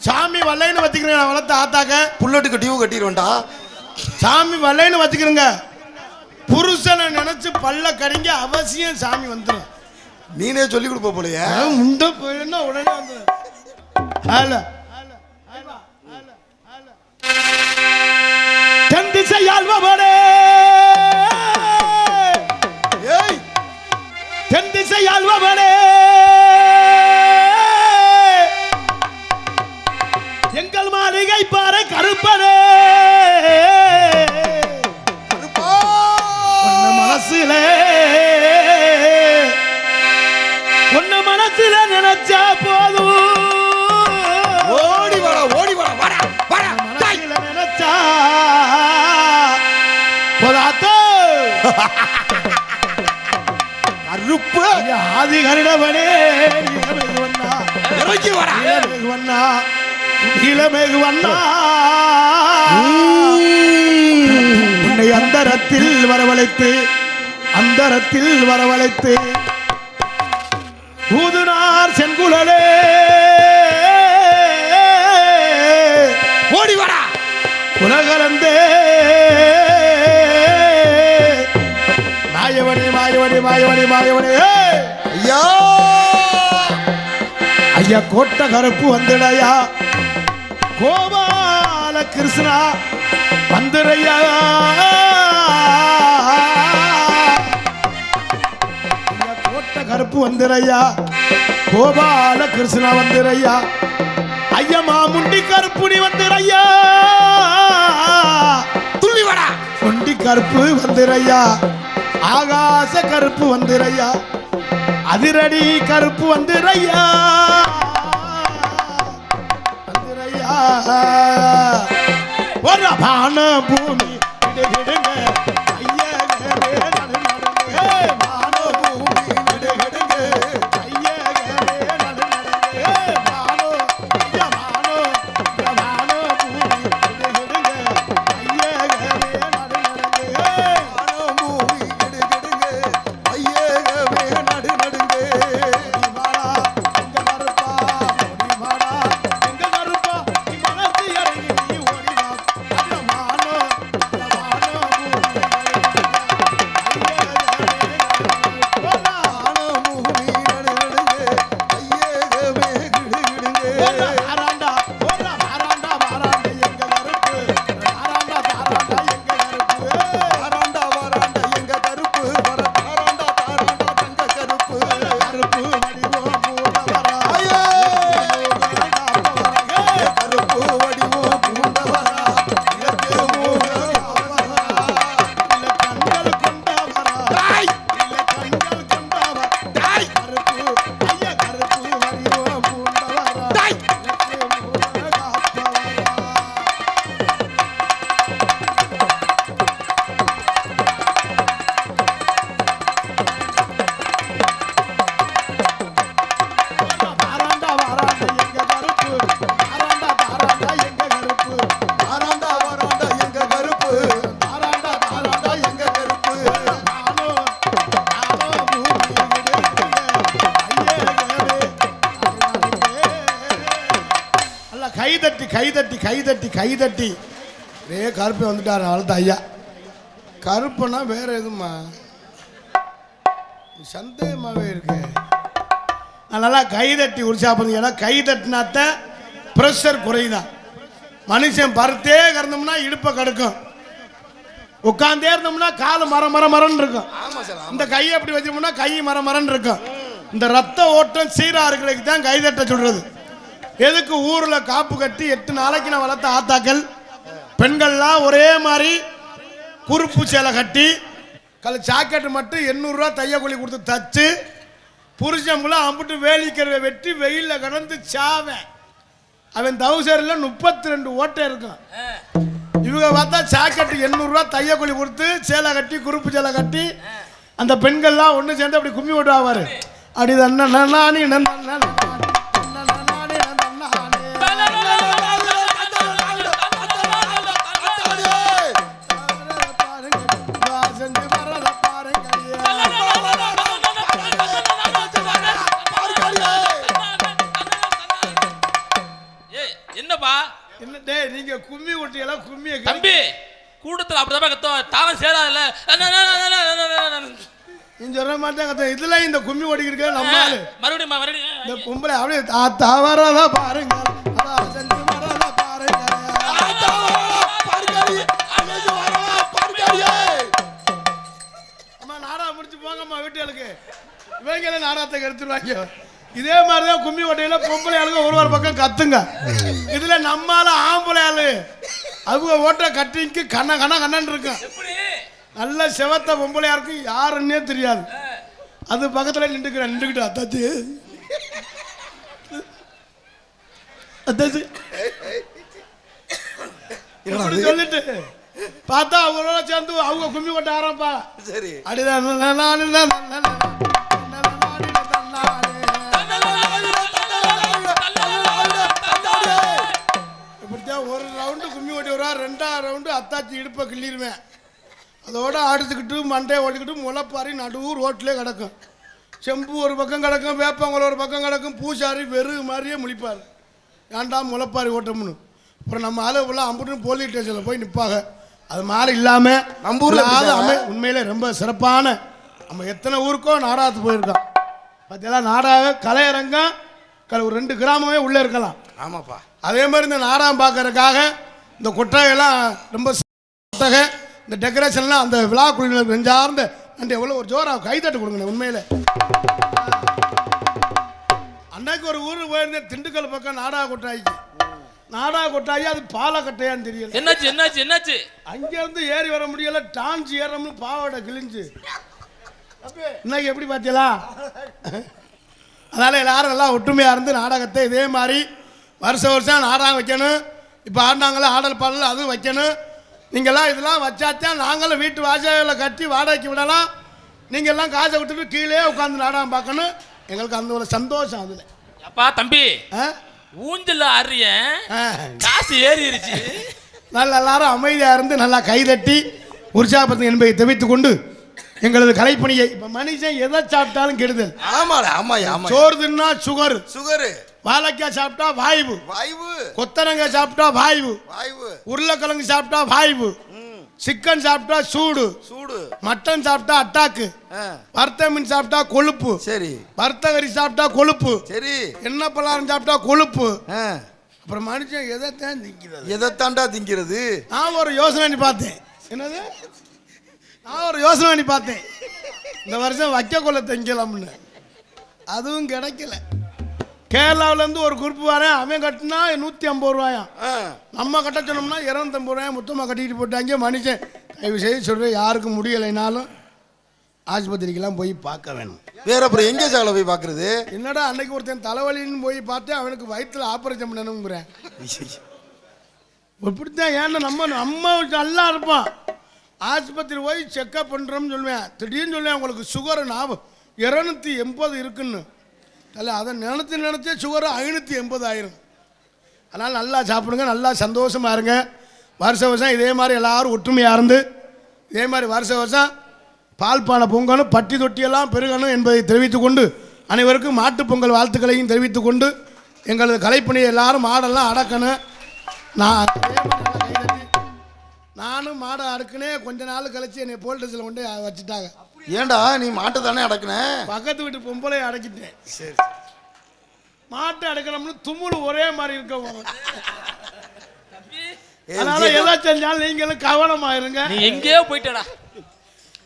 சாமி வரலைன்னு வச்சுக்கிறேன் வளர்த்த ஆத்தாக்க. புல்லட்டுக்கு டியூ கட்டிடுவேன்டா. சாமி வரலைன்னு வச்சுக்கிறேங்க. புருஷனை நினைச்சு பல்ல கடிங்க. அவசியம் சாமி வந்துடும். நீனே சொல்லி கொடுப்ப போலையே. முண்ட போயிடுன்னா உடனே வந்துடும். தென் திசையாழ்பவனே, தென் திசையாழ்பவனே, எங்கள் மாளிகை பாறை கருப்பனே, உன்ன மனசில நினைச்சா போதும். ஓடி வாடா, ஓடி வாடா, வாடா, வாடா. மனசில நினைச்சா போதாத்தோ. கருப்பு ஆதி கருடவனே, இறங்கி வாடா. இளமேகு வண்ணா, உன்னை அந்தரத்தில் வரவழைத்து, அந்தரத்தில் வரவழைத்து ஊதுனார் செங்குழலே. ஓடி வாடா. உலகலந்தே மாயவனே, மாயவனே, மாயவனே, மாயவனே. ஐயா ஐயா கோட்ட கருப்பு வந்துடையா, கோபால கிருஷ்ணா வந்துரையா. கோட்ட கருப்பு வந்துரையா, கோபால கிருஷ்ணா வந்துரையா. ஐயமா முண்டி கருப்புடி வந்துரையா, துள்ளி வாடா. முண்டி கருப்பு வந்துரையா, ஆகாச கருப்பு வந்துரையா, அதிரடி கருப்பு வந்துரையா, வந்துரையா. ஒரு பான பூமி விடுங்க ஐயகமே நடுநடுங்க. பான பூமி விடுங்க ஐயகமே நடுநடுங்க. பானோ ஐயா பானோ, பானோ பூமி விடுங்க ஐயகமே நடுநடுங்க. பானோ பூமி விடுங்க ஐயகமே நடுநடுங்க. வாடா எங்க கருப்பா, ஓடி வாடா எங்க கருப்பா, நீ மனசு இறங்கி நீ ஓடி வா. அது மானோ, மானோ பூமி பானோ பூமி நடுநடுங்க ஐயகமே கிடுகிடுங்க. ஆராண்டா, ஓரா ஆராண்டா, ஆராண்டா எங்க கருப்பு, ஆராண்டா தாராண்டா எங்க கருப்பு. தாராண்டா வாராண்டா எங்க கருப்பு, வர தாராண்டா தாராண்டா தங்க கருப்பு. கருப்பு வடிவம் பூண்டவரா, ஐயோ கருப்பு வடிவம் பூண்டவரா, இலக்கு கண்கள் கொண்டவரா, தாய் கண்கள் கொண்டவரா, தாய் கருப்பு ஐயா கருப்பு வடிவம் பூண்டவரா, தாய். ஆராண்டா வாராண்டா எங்க கருப்பு, ஆராண்டா தாராண்டா எங்க கருப்பு, தாராண்டா வாராண்டா எங்க கருப்பு, ஆராண்டா தாராண்டா எங்க கருப்பு. நானோ நானோ பூமி அல்ல. கைதட்டி கைதட்டி கைதட்டி கைதட்டி ரே கருப்பை வந்துட்டாரு வளர்த்த ஐயா. கருப்புன்னா வேற எதுமா சந்தேகமாகவே இருக்கு. அதனால கைதட்டி உற்சாகப்படுங்க. ஏன்னா கைதட்டினாத்த ப்ரெஷர் குறையுதான். மனுஷன் பருத்தே கிடந்தோம்னா இடுப்பை கடுக்கும், உட்காந்தே இருந்தோம்னா காலு மரன்னு இருக்கும். இந்த கையை அப்படி வச்சோம்னா கை மரன்னு இருக்கும். இந்த ரத்த ஓட்டம் சீரா இருக்கிறதுக்கு தான் கைதட்ட சொல்றது. எதுக்கு ஊர்ல காப்பு கட்டி 8 நாளைக்கு நான் வளர்த்த ஆத்தாக்கள் பெண்கள்லாம் ஒரே மாதிரி குறுப்பு சேலை கட்டி சாக்கெட்டு மட்டும் 800 ரூபா தையக்கூலி கொடுத்து தச்சு புருஷம்புல அம்பிட்டு வேலிக்கிறத வெட்டி வெயில்ல கடந்து சாவேன். அவன் தவுசரில் 32 ஓட்டை இருக்கும். இவங்க பார்த்தா சாக்கெட்டு 800 ரூபா தையக்கூலி கொடுத்து சேலை கட்டி குறுப்பு சேலை கட்டி அந்த பெண்கள்லாம் ஒன்று சேர்ந்து அப்படி கும்மி விட்டுவாரு. அப்படி என்னப்பா என்னடே நீங்க கும்மி ஒட்டியெல்லாம் கும்மிய தம்பி கூட்டத்தில் அப்படிதான் கத்தோம், தாளம் சேராதுல்ல. நீங்க சொல்ற மாதிரி தான் கத்த. இதுல இந்த கும்மி ஓடிக்கிட்டு நம்ம மறுபடியும் இந்த பொம்பளை அப்படியே தவறதா பாருங்க, அம்மா நாடகம் முடிச்சு போங்கம்மா வீட்டுகளுக்கு. இவங்க நாடகத்தை எடுத்துருவாங்க. இதே மாதிரிதான் கும்மி ஓட்டையில பொம்பளை ஆளுங்க ஒரு பக்கம் கத்துங்க. இதுல நம்மால ஆம்பளை ஆளு அவங்க ஓட்ட கட்டிக்கு கண்ணன் இருக்கும். நல்ல செவத்த பொம்பளையா இருக்கு, யாருன்னே தெரியாது. அது பக்கத்துல நின்றுக்கிட்டு அத்தாச்சு சொல்லிட்டு பார்த்தா அவங்களோட சேர்ந்து அவங்க கும்மி கொட்ட ஆரம்பா. சரி அப்படிதான் இப்படித்தான் ஒரு ரவுண்டு கும்மி ஓட்டி வருவா, 2ஆவது ரவுண்டு அத்தாச்சி இடுப்பை கிள்ளிடுவேன். அதோட ஆடுத்துக்கிட்டு மண்டையை ஓட்டிக்கிட்டு முளைப்பாரி நடுவு ரோட்டிலே கிடக்கும். செம்பு ஒரு பக்கம் கிடக்கும், வேப்பங்குளம் ஒரு பக்கம் கிடக்கும். பூசாரி வெறு மாதிரியே முழிப்பார், ஏன்டா முளைப்பாரி ஓட்டம்னு. அப்புறம் நம்ம ஆளு ஃபுல்லாக அம்புட்டுன்னு போலீஸ் ஸ்டேஷனில் போய் நிற்பாங்க. அது மாதிரி இல்லாமல் நம்ம ஊரில் உண்மையிலே ரொம்ப சிறப்பான நம்ம எத்தனை ஊருக்கோ நாடகத்துக்கு போயிருக்கோம். பார்த்தீங்களா, நாடக கலையரங்கம் ஒரு 2 கிராமமே உள்ளே இருக்கலாம். ஆமாப்பா. அதே மாதிரி இந்த நாடகம் பார்க்கறதுக்காக இந்த கொட்டகையெல்லாம் ரொம்ப கொட்டகை, இந்த டெக்கரேஷன்லாம் அந்த விழா குழுவினருக்கு நெஞ்சார்ந்த நன்றி. எவ்வளோ ஒரு ஜோரா கைத்தட்டு கொடுங்க. உண்மையில் அன்னைக்கு ஒரு ஊருக்கு போயிருந்தேன், திண்டுக்கல் பக்கம் நாடக கொட்டாயி அது பாலக்கட்டையான்னு தெரியல. என்னாச்சு அங்கேருந்து ஏறி வர முடியல, டான்ஸ் ஏறணும்னு பாவாடை கிழிஞ்சு. இன்னைக்கு எப்படி பார்த்தீங்களா? அதனால் எல்லாரும் எல்லாம் ஒற்றுமையாக இருந்து நாடகத்தை இதே மாதிரி வருஷம் நாடகம் வைக்கணும். இப்போ ஆடினாங்களே ஆடல் பாடல் அதுவும் வைக்கணும். நீங்கள்லாம் இதெல்லாம் வச்சாத்தான் நாங்களும் வீட்டு வாசலில் கட்டி வாடகைக்கு விடலாம். நீங்கள்லாம் காசை விட்டுட்டு கீழே உட்காந்து நாடகம் பார்க்கணும். எங்களுக்கு அந்த ஒரு சந்தோஷம். அதில் அப்பா தம்பி ஊஞ்சல் ஆடுறிய காசு ஏறிடுச்சு. நல்லா எல்லாரும் அமைதியாக இருந்து நல்லா கைதட்டி உற்சாகப்படுத்து என்பதை தெரிவித்துக் கொண்டு எங்களது கலைப்பணியை. இப்போ மனுஷன் எதை சாப்பிட்டாலும் கெடுதல். சோறு தின்னா சுகரு, வாழைக்காய் சாப்பிட்டா வாய்வு, கொத்தரங்காய் சாப்பிட்டா வாய்வு, உருளைக்கிழங்கு சாப்பிட்டா வாய்வு, சிக்கன் சாப்பிட்டா சூடு, மட்டன் சாப்பிட்டா அட்டாக்கு, வறுத்த மீன் சாப்பிட்டா கொழுப்பு, சரி, வறுத்த கறி சாப்பிட்டா கொழுப்பு, சரி, எண்ணெய் பலகாரம் சாப்பிட்டா கொழுப்பு. அப்புறம் மனுஷன் எதைத்தாண்டா திங்கிறது? நான் ஒரு யோசனை பார்த்தேன். என்னது? நான் ஒரு யோசனை பார்த்தேன், இந்த வருஷம் வைக்க கொள்ள திங்கலாம்னு. அதுவும் கிடைக்கல. கேரளாவிலேருந்து ஒரு குரூப் வரேன், அவன் கட்டினா 150 ரூபாயாம். நம்ம கட்ட சொன்னோம்னா 250 ரூபாய் மொத்தமாக கட்டிட்டு போட்டாங்க. மனுஷன் தயவு செய்து சொல்கிறேன், யாருக்கு முடியலைனாலும் ஆஸ்பத்திரிக்கெல்லாம் போய் பார்க்க வேணும். வேற அப்புறம் எங்கே சாலை போய் பார்க்குறது? என்னடா அன்னைக்கு ஒருத்தன் தலைவலின்னு போய் பார்த்தேன், அவனுக்கு வயிற்றுல ஆப்ரேஷன் பண்ணணுங்கிறேன். இப்படித்தான். ஏன்னா நம்ம நல்லா இருப்பான், ஆஸ்பத்திரி போய் செக்அப் பண்ணுறோம்னு சொல்லுவேன். திடீர்னு சொல்லுவேன் உங்களுக்கு சுகர் 280 இருக்குன்னு. இல்லை, அதை நினச்சே சுகர் 580 ஆயிரும். அதனால் நல்லா சாப்பிடுங்க, நல்லா சந்தோஷமாக இருங்க. வருஷம் இதே மாதிரி எல்லோரும் ஒற்றுமையாக இருந்து இதே மாதிரி வருஷம் பால் பானை பொங்கணும், பட்டி தொட்டியெல்லாம் பெருகணும் என்பதை தெரிவித்துக் கொண்டு அனைவருக்கும் மாட்டுப் பொங்கல் வாழ்த்துக்களையும் தெரிவித்துக் கொண்டு எங்களது கலைப்பணியை எல்லாரும் மாடெல்லாம் அடக்கணும். நானும் மாடை அடக்குனே. கொஞ்ச நாள் கழிச்சு என்னை போலீஸில் கொண்டு வச்சுட்டாங்க. ஏண்டா நீ மாட்டை தானே அடக்குன? பக்கத்து வீட்டு பொம்பளையை அடக்கிட்டேன். சரி, மாட்டை அடக்கணும்னு தும்முள் ஒரே மாதிரி இருக்க அதனால எதை செஞ்சாலும் நீங்களும் கவனமா இருங்க. நீ எங்கேயோ போயிட்டடா.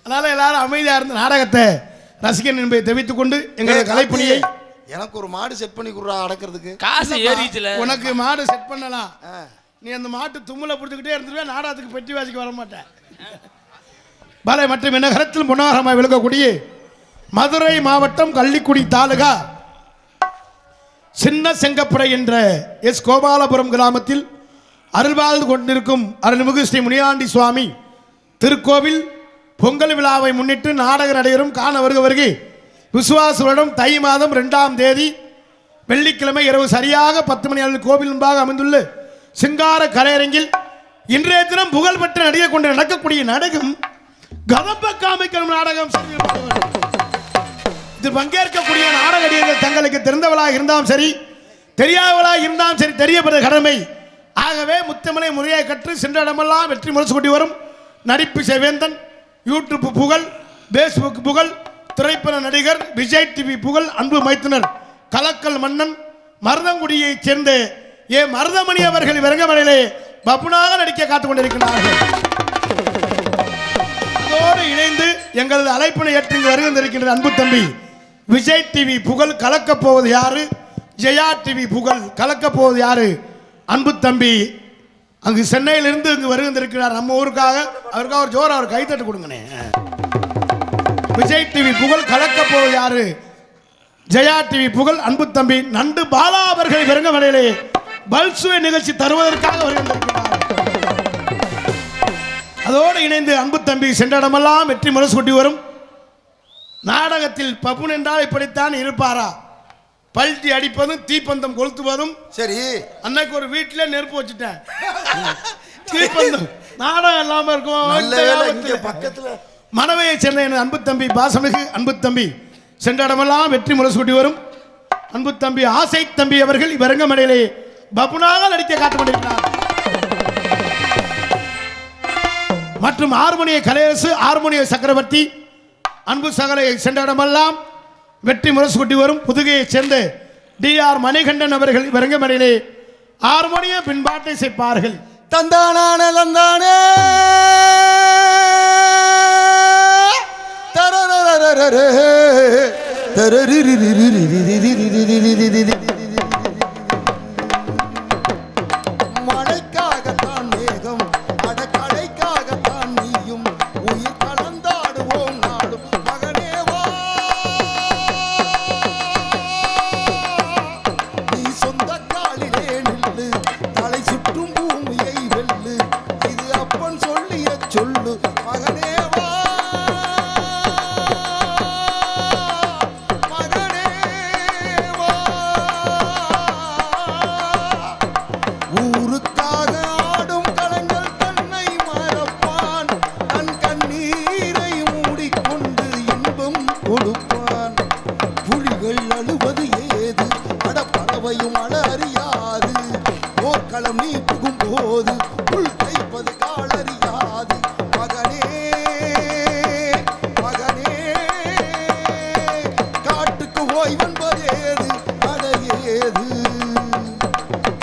அதனால எல்லாரும் அமைதியா இருந்து நாடகத்தை ரசிகன் என்பதை தெரிவித்துக் கொண்டு எங்களுடைய கலைப்பணியை எனக்கு ஒரு மாடு செட் பண்ணி கொடுறா அடக்கிறதுக்கு. காசு ஏறிச்சுல. உனக்கு மாடு செட் பண்ணலாம். நீ அந்த மாட்டு தும்முல பிடிச்சிக்கிட்டே இருந்துருவே, நாடகத்துக்கு பெட்டி வாசிக்க வர மாட்டேன். பாலை மற்றும் நகரத்தில் முன்னோரமாக விளங்கக்கூடிய மதுரை மாவட்டம் கள்ளிக்குடி தாலுகா சின்ன செங்கப்படை என்ற எஸ் கோபாலபுரம் கிராமத்தில் அருள்வாழ்ந்து கொண்டிருக்கும் அருள்மிகு ஸ்ரீ முனியாண்டி சுவாமி திருக்கோவில் பொங்கல் விழாவை முன்னிட்டு நாடகம் நடைபெறும் காண வருகை விசுவாச வருடம் தை மாதம் 2ஆம் தேதி வெள்ளிக்கிழமை இரவு சரியாக 10 மணி அளவில் கோவில் முன்பாக அமைந்துள்ள சிங்கார கலையரங்கில் இன்றைய தினம் புகழ்பெற்ற நடிகை கொண்டு நடக்கக்கூடிய நாடகம் கதம்ப காமிக்கும் நாடகம். இதில் பங்கேற்கக்கூடிய நாடக நடிகர்கள் தங்களுக்கு தெரிந்தவளாக இருந்தாலும் சரி, தெரியாதவளாக இருந்தாலும் சரி, தெரியப்படுற கடமை. ஆகவே முத்தமலை முறையை கற்று சென்ற இடமெல்லாம் வெற்றி முரசு கொண்டு வரும் நடிப்பு செவேந்தன், யூடியூப் புகழ், பேஸ்புக் புகழ், திரைப்பட நடிகர், விஜய் டிவி புகழ், அன்பு மைத்துனர் கலக்கல் மன்னன் மருதங்குடியைச் சேர்ந்த மருதமணி அவர்கள் விரங்கமலையிலே பப்புனாக நடிக்க காத்துக் கொண்டிருக்கிறார்கள். அதோடு இணைந்து எங்களது அழைப்பினை ஏற்று வருகின்றிருக்கின்ற அன்பு தம்பி விஜய் டிவி புகழ் கலக்கப் போவது யாரு, ஜெயா டிவி புகழ் கலக்கப் போவது யாரு, அன்பு தம்பி அங்கு சென்னையிலிருந்து இங்கு வருகின்றிருக்கிறார் நம்ம ஊருக்காக. அவருக்காக ஒரு ஜோர் அவர் கைத்தட்டு கொடுங்கண்ணே. விஜய் டிவி புகழ் கலக்கப் போவது யாரு, ஜெயா டிவி புகழ் அன்பு தம்பி நண்டு பாலா அவர்கள் விரங்கமலையிலே பல்சுவை நிகழ்ச்சி தருவதற்காக வருகின்றிருக்கிறார். அதோடு இணைந்து அன்பு தம்பி சென்ற இடமெல்லாம் வெற்றி முரசு கொட்டி வரும் நாடகத்தில் பப்புன் என்றால் இப்படித்தான் இருப்பாரா, பல்ட்டி அடிப்பதும் தீப்பந்தம் கொளுத்துவதும். சரி, அன்னைக்கு ஒரு வீட்டில் நெருப்பு வச்சுட்டேன், தீப்பந்தம் நாடகம் இல்லாம இருக்கும். பக்கத்துல மனவையை சேர்ந்த என் அன்பு தம்பி பாசமிகு அன்பு தம்பி சென்ற இடமெல்லாம் வெற்றி முரசு கொட்டி வரும் அன்பு தம்பி ஆசை தம்பி அவர்கள் இவரங்கமடையிலே பப்புனாக நடிக்க காத்துக் கொண்டிருக்கிறார். மற்றும் ஹார்மோனிய கலையரசு, ஹார்மோனிய சக்கரவர்த்தி அன்பு சகலை சென்ற இடமெல்லாம் வெற்றி முரசு கொட்டி வரும் புதுகையைச் சேர்ந்த DR மணிகண்டன் அவர்கள் இவரங்கமடையிலே ஹார்மோனிய பின்பாட்டை செய்ப்பார்கள். தந்தானான தந்தானே மழைக்காகத்தான் மேகம் அடக்கடைக்காகத்தான் நீயும் உயிர் கலந்தாடுவோம் நாடும் மகனேவா நீ சொந்த காலிலே நில்லு தலை சுற்றும் பூமியை வெல்லு இது அப்பன் சொல்லிய சொல்லு மகனேவா ஊருக்காக ஆடும் கலைஞர் தன்னை மறப்பான் தன் கண்ணீரை மூடிக்கொண்டு இன்பம் கொடுப்பான். புலிகள் அழுவது ஏது அட பறவையும் அழ அறியாது போர்க்களம் நீ புகும் போது புல் தைப்பது காலறியாது மகனே மகனே காட்டுக்கு ஓய்வென்பதேது அடையேது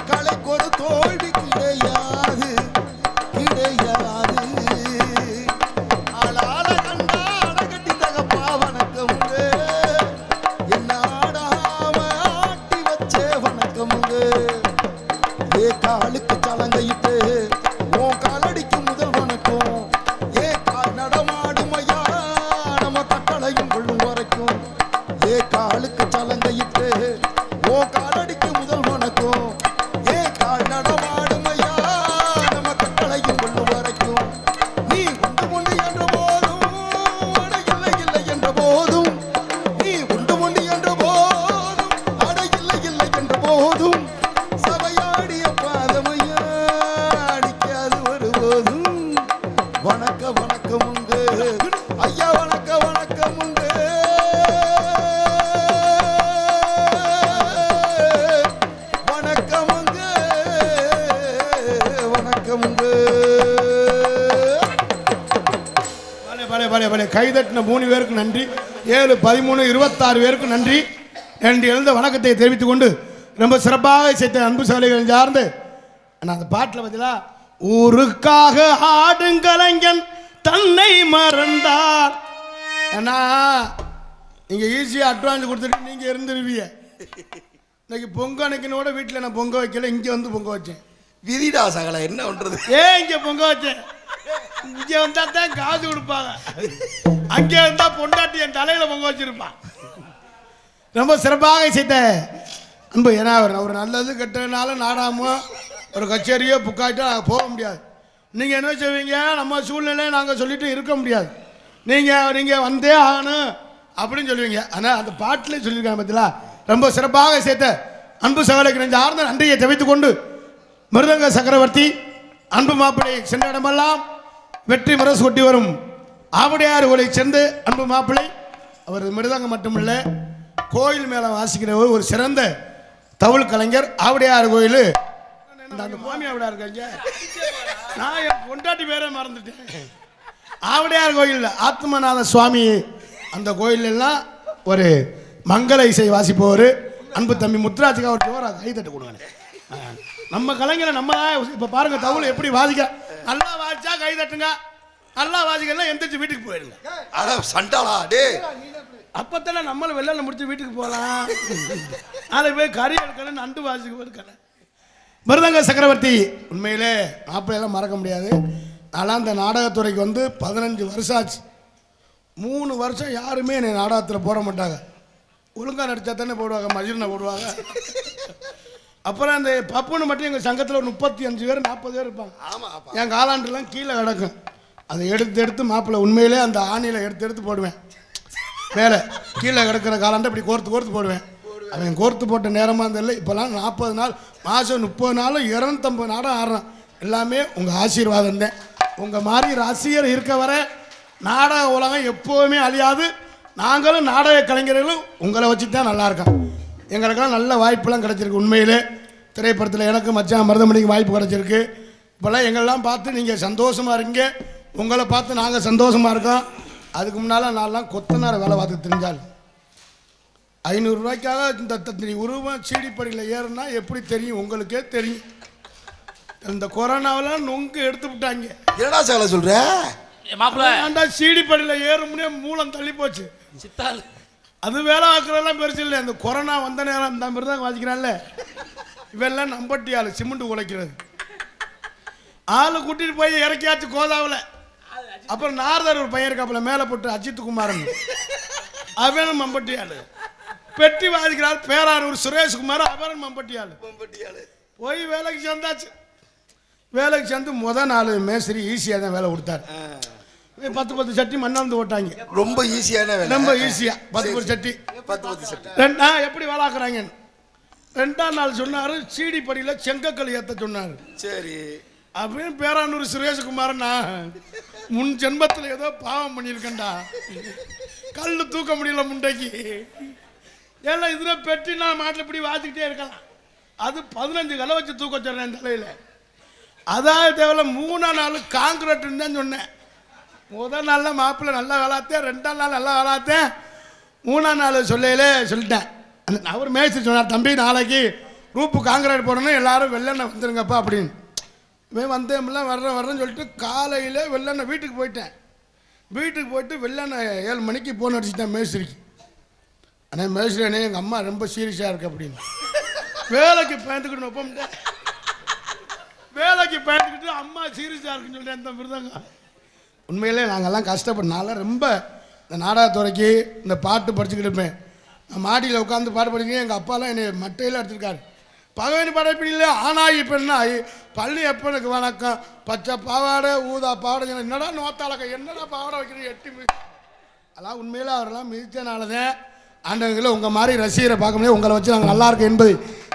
கலைக்கொரு தோல்வி கிடையாது கிடையாது ஆளால கண்டா அடகட்டி தகப்பா வணக்கமுங்க என்ன ஆடாம ஆட்டி வச்சே வணக்கமுங்க ஏ காலுக்கு சலங்கையிட்டு உன் காலடிக்கு முதல் வணக்கம் ஏ கால் நடமாடும் ஐயா நம்ம கட்டளையும் கொள்ளும் வரைக்கும் ஏ காலுக்கு சலங்கையிட்டு உன் காலடிக்கு முதல் வணக்கம் ஏ கால் நடமாடும் ஐயா நம்ம கட்டளையும் கொள்ளும் வரைக்கும் நீ உண்டு உண்டு என்ற போதும் அட இல்லை இல்லை என்ற போதும் நீ உண்டு உண்டு என்ற போதும் அட இல்லை இல்லை என்ற போதும் சபையாடிய பாதமையா அடிக்காது ஒருபோதும் வணக்க வணக்கமுங்க ஐயா வணக்க வணக்கமுங்க வணக்கமுங்க வணக்கமுங்க பலே பலே பலே கைதட்டின 3 பேருக்கு நன்றி. 7, 13, 26 பேருக்கு நன்றி என்று எழுந்த வணக்கத்தை தெரிவித்துக் கொண்டு ரொம்ப சிறப்பாக செய்த அன்பு சகோதரிகள் சார்ந்து நான் அந்த பாட்டில் பார்த்தீங்களா ஊருக்காக ஆடுங்கலைஞன் தன்னை மறந்தார். ஏன்னா நீங்க ஈஸியா அட்வான்ஸ் கொடுத்துட்டு நீங்க இருந்துருவீங்க. இன்னைக்கு பொங்க அன்னைக்கினோட வீட்டில் நான் பொங்க வைக்கல, இங்க வந்து பொங்க வச்சேன். விதிடா சகல, என்ன பண்றது? இங்க பொங்க வச்சேன். இங்க வந்தா தான் காசு கொடுப்பாங்க, அங்கே வந்தா பொண்டாட்டி என் தலையில பொங்க வச்சிருப்பான். ரொம்ப சிறப்பாக செய்த அன்பு. ஏன்னா ஒரு நல்லது கெட்டதுனால நாடாமோ ஒரு கச்சேரியோ புக்காயிட்டோ நாங்கள் போக முடியாது. நீங்கள் என்ன செய்வீங்க, நம்ம சூழ்நிலையை நாங்கள் சொல்லிட்டு இருக்க முடியாது. நீங்கள் வந்தே ஆகணும் அப்படின்னு சொல்லுவீங்க. ஆனால் அந்த பாட்டிலே சொல்லியிருக்காங்க பார்த்தீங்களா, ரொம்ப சிறப்பாக சேர்த்த அன்பு சகோதரருக்கு நெஞ்ச ஆர்ந்த நன்றியை தெரிவித்துக் கொண்டு, மிருதங்க சக்கரவர்த்தி அன்பு மாப்பிள்ளை சென்ற இடமெல்லாம் வெற்றி முரசு கொட்டி வரும் ஆவுடையார் கோயிலை சேர்ந்து அன்பு மாப்பிள்ளை அவர் மிருதங்கம் மட்டுமில்லை, கோயில் மேலே வாசிக்கிற ஒரு சிறந்த தவுள் கலைஞர். ஆவுடையார் கோயில் அந்த மாமியா விடா இருக்காங்க, நான் என் பொண்டாட்டி பேரை மறந்துட்டேன். ஆவுடையார் கோயில் ஆத்மநாத சுவாமி அந்த கோயில் எல்லாம் ஒரு மங்கள இசை வாசிப்பவர் அன்பு தம்பி முத்துராஜுக்கு அவர் ஜோரா கை தட்டு கொடுங்க. நம்ம கலைஞரை நம்ம தான் இப்போ பாருங்க, தவுள் எப்படி வாசிக்க, நல்லா வாசிச்சா கை தட்டுங்க, நல்லா வாசிக்கலாம் எந்திரிச்சு வீட்டுக்கு போயிடுங்க. அதான் சண்டாளா டே, அப்பத்தானே நம்மளும் வெள்ளையில் முடிச்சு வீட்டுக்கு போகலாம். நாளைக்கு போய் கறி எடுக்கணும், நண்டு வாசிக்க எடுக்கணும். மிருதங்க சக்கரவர்த்தி உண்மையிலே மாப்பிள்ளையெல்லாம் மறக்க முடியாது. ஆனால் அந்த நாடகத்துறைக்கு வந்து 15 வருஷம் ஆச்சு. 3 வருஷம் யாருமே என்னை நாடகத்தில் போட மாட்டாங்க. ஒழுங்காக நடித்தா தானே போடுவாங்க, மஜிரனை போடுவாங்க. அப்புறம் அந்த பப்புன்னு மட்டும் எங்கள் சங்கத்தில் ஒரு 35 பேர் 40 பேர் இருப்பாங்க. என் காலாண்டுலாம் கீழே கிடக்கும். அதை எடுத்து மாப்பிள்ளை உண்மையிலே அந்த ஆணியில் எடுத்து போடுவேன். மேலே கீழே கிடக்கிற காலாண்டை இப்படி கோர்த்து போடுவேன். அவன் கோர்த்து போட்ட நேரமாக இருந்ததில்லை. இப்போலாம் 40 நாள், மாதம் 30 நாள் 250 நாடம் ஆடுறான். எல்லாமே உங்கள் ஆசீர்வாதம் தான். உங்கள் மாதிரி ரசிகர் இருக்க வர நாடக உலகம் எப்போவுமே அழியாது. நாங்களும் நாடக கலைஞர்களும் உங்களை வச்சு தான் நல்லா இருக்கோம். எங்களுக்கெல்லாம் நல்ல வாய்ப்பெல்லாம் கிடச்சிருக்கு. உண்மையிலே திரைப்படத்தில் எனக்கு மச்சான் மருதமணிக்கு வாய்ப்பு கிடச்சிருக்கு. இப்போல்லாம் எங்களெல்லாம் பார்த்து நீங்கள் சந்தோஷமாக இருக்கீங்க, உங்களை பார்த்து நாங்கள் சந்தோஷமாக இருக்கோம். அதுக்கு முன்னால் நான்லாம் கொத்தனார வேலை பார்த்து தெரிஞ்சால் 500 ரூபாய்க்காக இந்த உருவம் சீடிப்படியில் ஏறுனா எப்படி தெரியும், உங்களுக்கே தெரியும். இந்த கொரோனாவெல்லாம் நொங்கு எடுத்து விட்டாங்க. என்னடா சகல சொல்ற மாப்பிள்ள, சீடிப்படியில் ஏறுமுனே மூலம் தள்ளி போச்சு. சித்தாள் அது வேலை ஆக்குறதெல்லாம் பெருசு இல்லை. இந்த கொரோனா வந்த நேரம் இந்த மாதிரி தான் வாசிக்கிறான்ல, இவெல்லாம் நம்பட்டி ஆள் சிமெண்ட் உழைக்கிறது. ஆளு கூட்டிட்டு போய் இறக்கியாச்சு கோதாவில். அப்புறம் நாரதர் ஒரு பையன் இருக்காப்புல மேலே போட்டு அஜித் குமாரன், அவனும் மம்பட்டி ஆள். பெட்டி வாசிக்கிறாள் பேராரூர் சுரேஷ்குமார், அவரும் மம்பட்டி ஆள். போய் வேலைக்கு சேர்ந்தாச்சு. வேலைக்கு சேர்ந்து முதல் நாள் மேஸ்திரி ஈஸியாக தான் வேலை கொடுத்தாரு. 10 சட்டி மண்ணாந்து ஓட்டாங்க. ரொம்ப ஈஸியான வேலை, ரொம்ப ஈஸியா 10 சட்டி. எப்படி வேலாக்குறாங்க. 2ஆம் நாள் சொன்னாரு சீடி படியில் செங்கக்கல் ஏற்ற சொன்னாரு. சரி அப்படின்னு பேரானூர் சுரேஷ்குமார், நான் முன் ஜென்மத்தில் ஏதோ பாவம் பண்ணியிருக்கேன்டா, கல் தூக்க முடியல முண்டைக்கு. ஏன்னா இதுல பெட்டி நான் மாட்டில் இப்படி வாசிக்கிட்டே இருக்கலாம். அது 15 கலை வச்சு தூக்க வச்சிடறேன் தலையில. அதாவது தேவையில்ல. 3ஆம் நாள் காங்கிரீட்னு தான் சொன்னேன். முதல் நாளில் மாப்பிள்ளை நல்லா வேலாத்தேன், 2ஆம் நாள் நல்லா வேலாத்தேன், 3ஆம் நாள் சொல்லிட்டேன். அந்த அவர் மேய்ச்சி சொன்னார், தம்பி நாளைக்கு ரூப்பு காங்கிரீட் போடணும், எல்லாரும் வெள்ளெண்ணெய் வந்துருங்கப்பா அப்படின்னு. வந்தேன்லாம் வர்றேன்னு சொல்லிட்டு காலையில் வெள்ளெண்ணெய் வீட்டுக்கு போயிட்டேன். வீட்டுக்கு போயிட்டு வெள்ளெண்ணெய் 7 மணிக்கு ஃபோன் அடிச்சுட்டேன் மேஸ்திரிக்கு. ஆனால் மேஸ்திரி அண்ணே எங்கள் அம்மா ரொம்ப சீரியஸாக இருக்கு அப்படின்னு. வேலைக்கு பயந்துக்கிட்டு ஒப்ப வேலைக்கு பயந்துக்கிட்டு அம்மா சீரியஸாக இருக்குன்னு சொல்லிட்டு அந்த மிருதங்க. உண்மையிலே நாங்கள்லாம் கஷ்டப்பட்டனால ரொம்ப இந்த நாடகத்துறைக்கு இந்த பாட்டு படிச்சுக்கிட்டு இருப்பேன். நான் மாடியில் உட்காந்து பாட்டு படிக்கிறேன். எங்கள் அப்பாலாம் என்னை மட்டையில் எடுத்துருக்காரு. பகவனி படைப்பிடியில் ஆனாயி பெண்ணாயி பள்ளி எப்பனுக்கு வணக்கம், பச்சை பாவாடை ஊதா பாவாடை, என்னடா நோத்தாளக்க என்னடா பாவாடை வைக்கிறீங்க 8 அதெல்லாம் உண்மையில் அவரெல்லாம் மிதித்தனால தான் ஆண்டவங்களை உங்கள் மாதிரி ரசிகரை பார்க்க முடியாது. உங்களை வச்சு நாங்கள் நல்லா இருக்கோம் என்பதை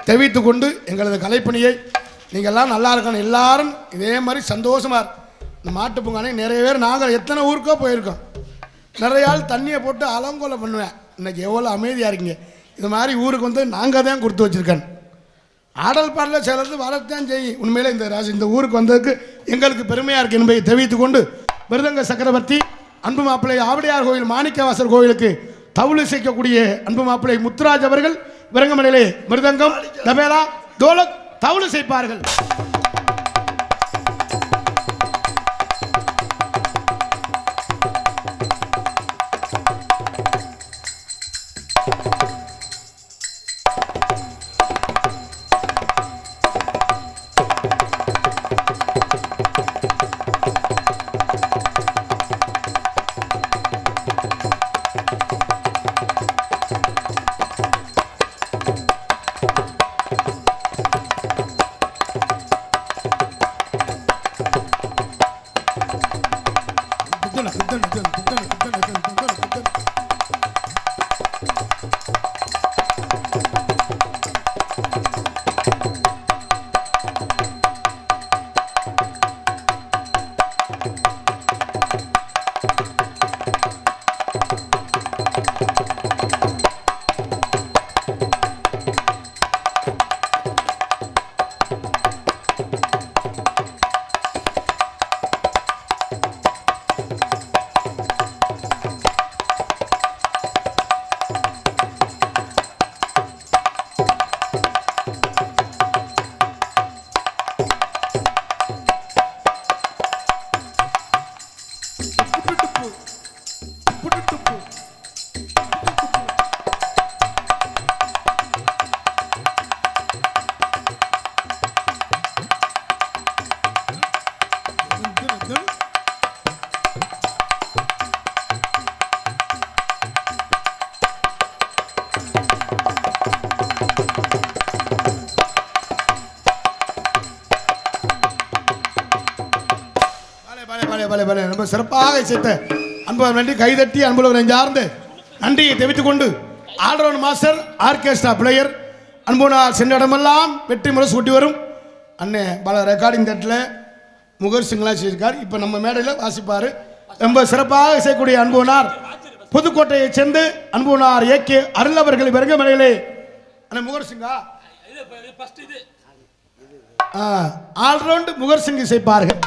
தெரிவித்து கொண்டு எங்களது கலைப்பணியை நீங்கள்லாம் நல்லா இருக்கணும். எல்லாரும் இதே மாதிரி சந்தோஷமாக இருக்கும். இந்த மாட்டு பொங்கலை நிறைய பேர் நாங்கள் எத்தனை ஊருக்கோ போயிருக்கோம். நிறைய ஆள் தண்ணியை போட்டு அலங்கோலை பண்ணுவேன். இன்றைக்கி எவ்வளோ அமைதியாக இருக்கீங்க. இது மாதிரி ஊருக்கு வந்து நாங்கள் தான் கொடுத்து வச்சுருக்கேன். ஆடல் பாடல சிலது வரத்தான் செய்யும். உண்மையிலே இந்த ஊருக்கு வந்ததுக்கு எங்களுக்கு பெருமையாக இருக்குது என்பதை தெரிவித்துக் கொண்டு, மிருதங்க சக்கரவர்த்தி அன்பு மாப்பிள்ளை ஆவுடையார் கோயில் மாணிக்கவாசர் கோயிலுக்கு தவுள் இசைக்கக்கூடிய அன்பு மாப்பிள்ளை முத்துராஜ் அவர்கள் விரங்கமணிலே மிருதங்கம், தபேலா, தோலக், தவுள் இசைப்பார்கள். ரொம்ப சிறப்பாக இசைத்த அன்பு நன்றி கைதட்டி அன்புள்ள நெஞ்சார்ந்து நன்றியை தெரிவித்துக் கொண்டு ஆல்ரவுண்ட் மாஸ்டர் ஆர்கெஸ்ட்ரா பிளேயர் அன்புனார் சென்ற இடமெல்லாம் வெற்றி முரசு கூட்டி வரும் அண்ணே பல ரெக்கார்டிங் தட்டில் முகர் சிங்லாம் செய்திருக்கார். இப்போ நம்ம மேடையில் வாசிப்பார். ரொம்ப சிறப்பாக இசைக்கூடிய அன்புனார் புதுக்கோட்டையை சேர்ந்து அன்புனார் ஏகே அருள் அவர்கள் பிறகு மேடையிலே அண்ணே முகர் சிங்கா ஆல்ரவுண்ட் முகர் சிங் இசைப்பார்கள்.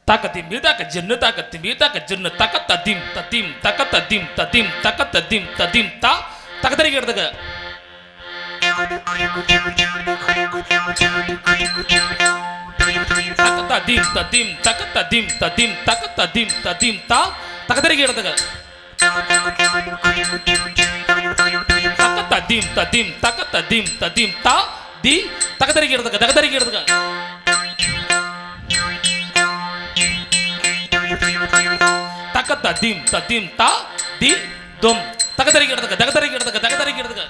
தக்கத்திம் தக்க ஜின்னு தக்கத்திம் தக்க ஜின்னு தக்க தத்திம் தத்திம் தக்க தத்திம் தத்திம் தக்க தத்திம் தத்திம் தா தக்கத்தரிக்கிறதுக்கு தக்க தத்திம் தத்திம் தக்க தத்திம் தத்திம் தக்க தத்திம் தத்திம் தா தக்கத்தரிக்கிறதுக்கு தக்க தத்திம் தத்திம் தக்க தத்திம் தத்திம் தா தி தக்கத்தரிக்கிறதுக்கு தக்கத்தரிக்கிறதுக்கு தக்க தத்திம் தத்திம் தா தி தும் தக்கத்தரிக்கிறதுக்கு தக்கத்தரிக்கிறதுக்கு தக்கத்தரிக்கிறதுக்கு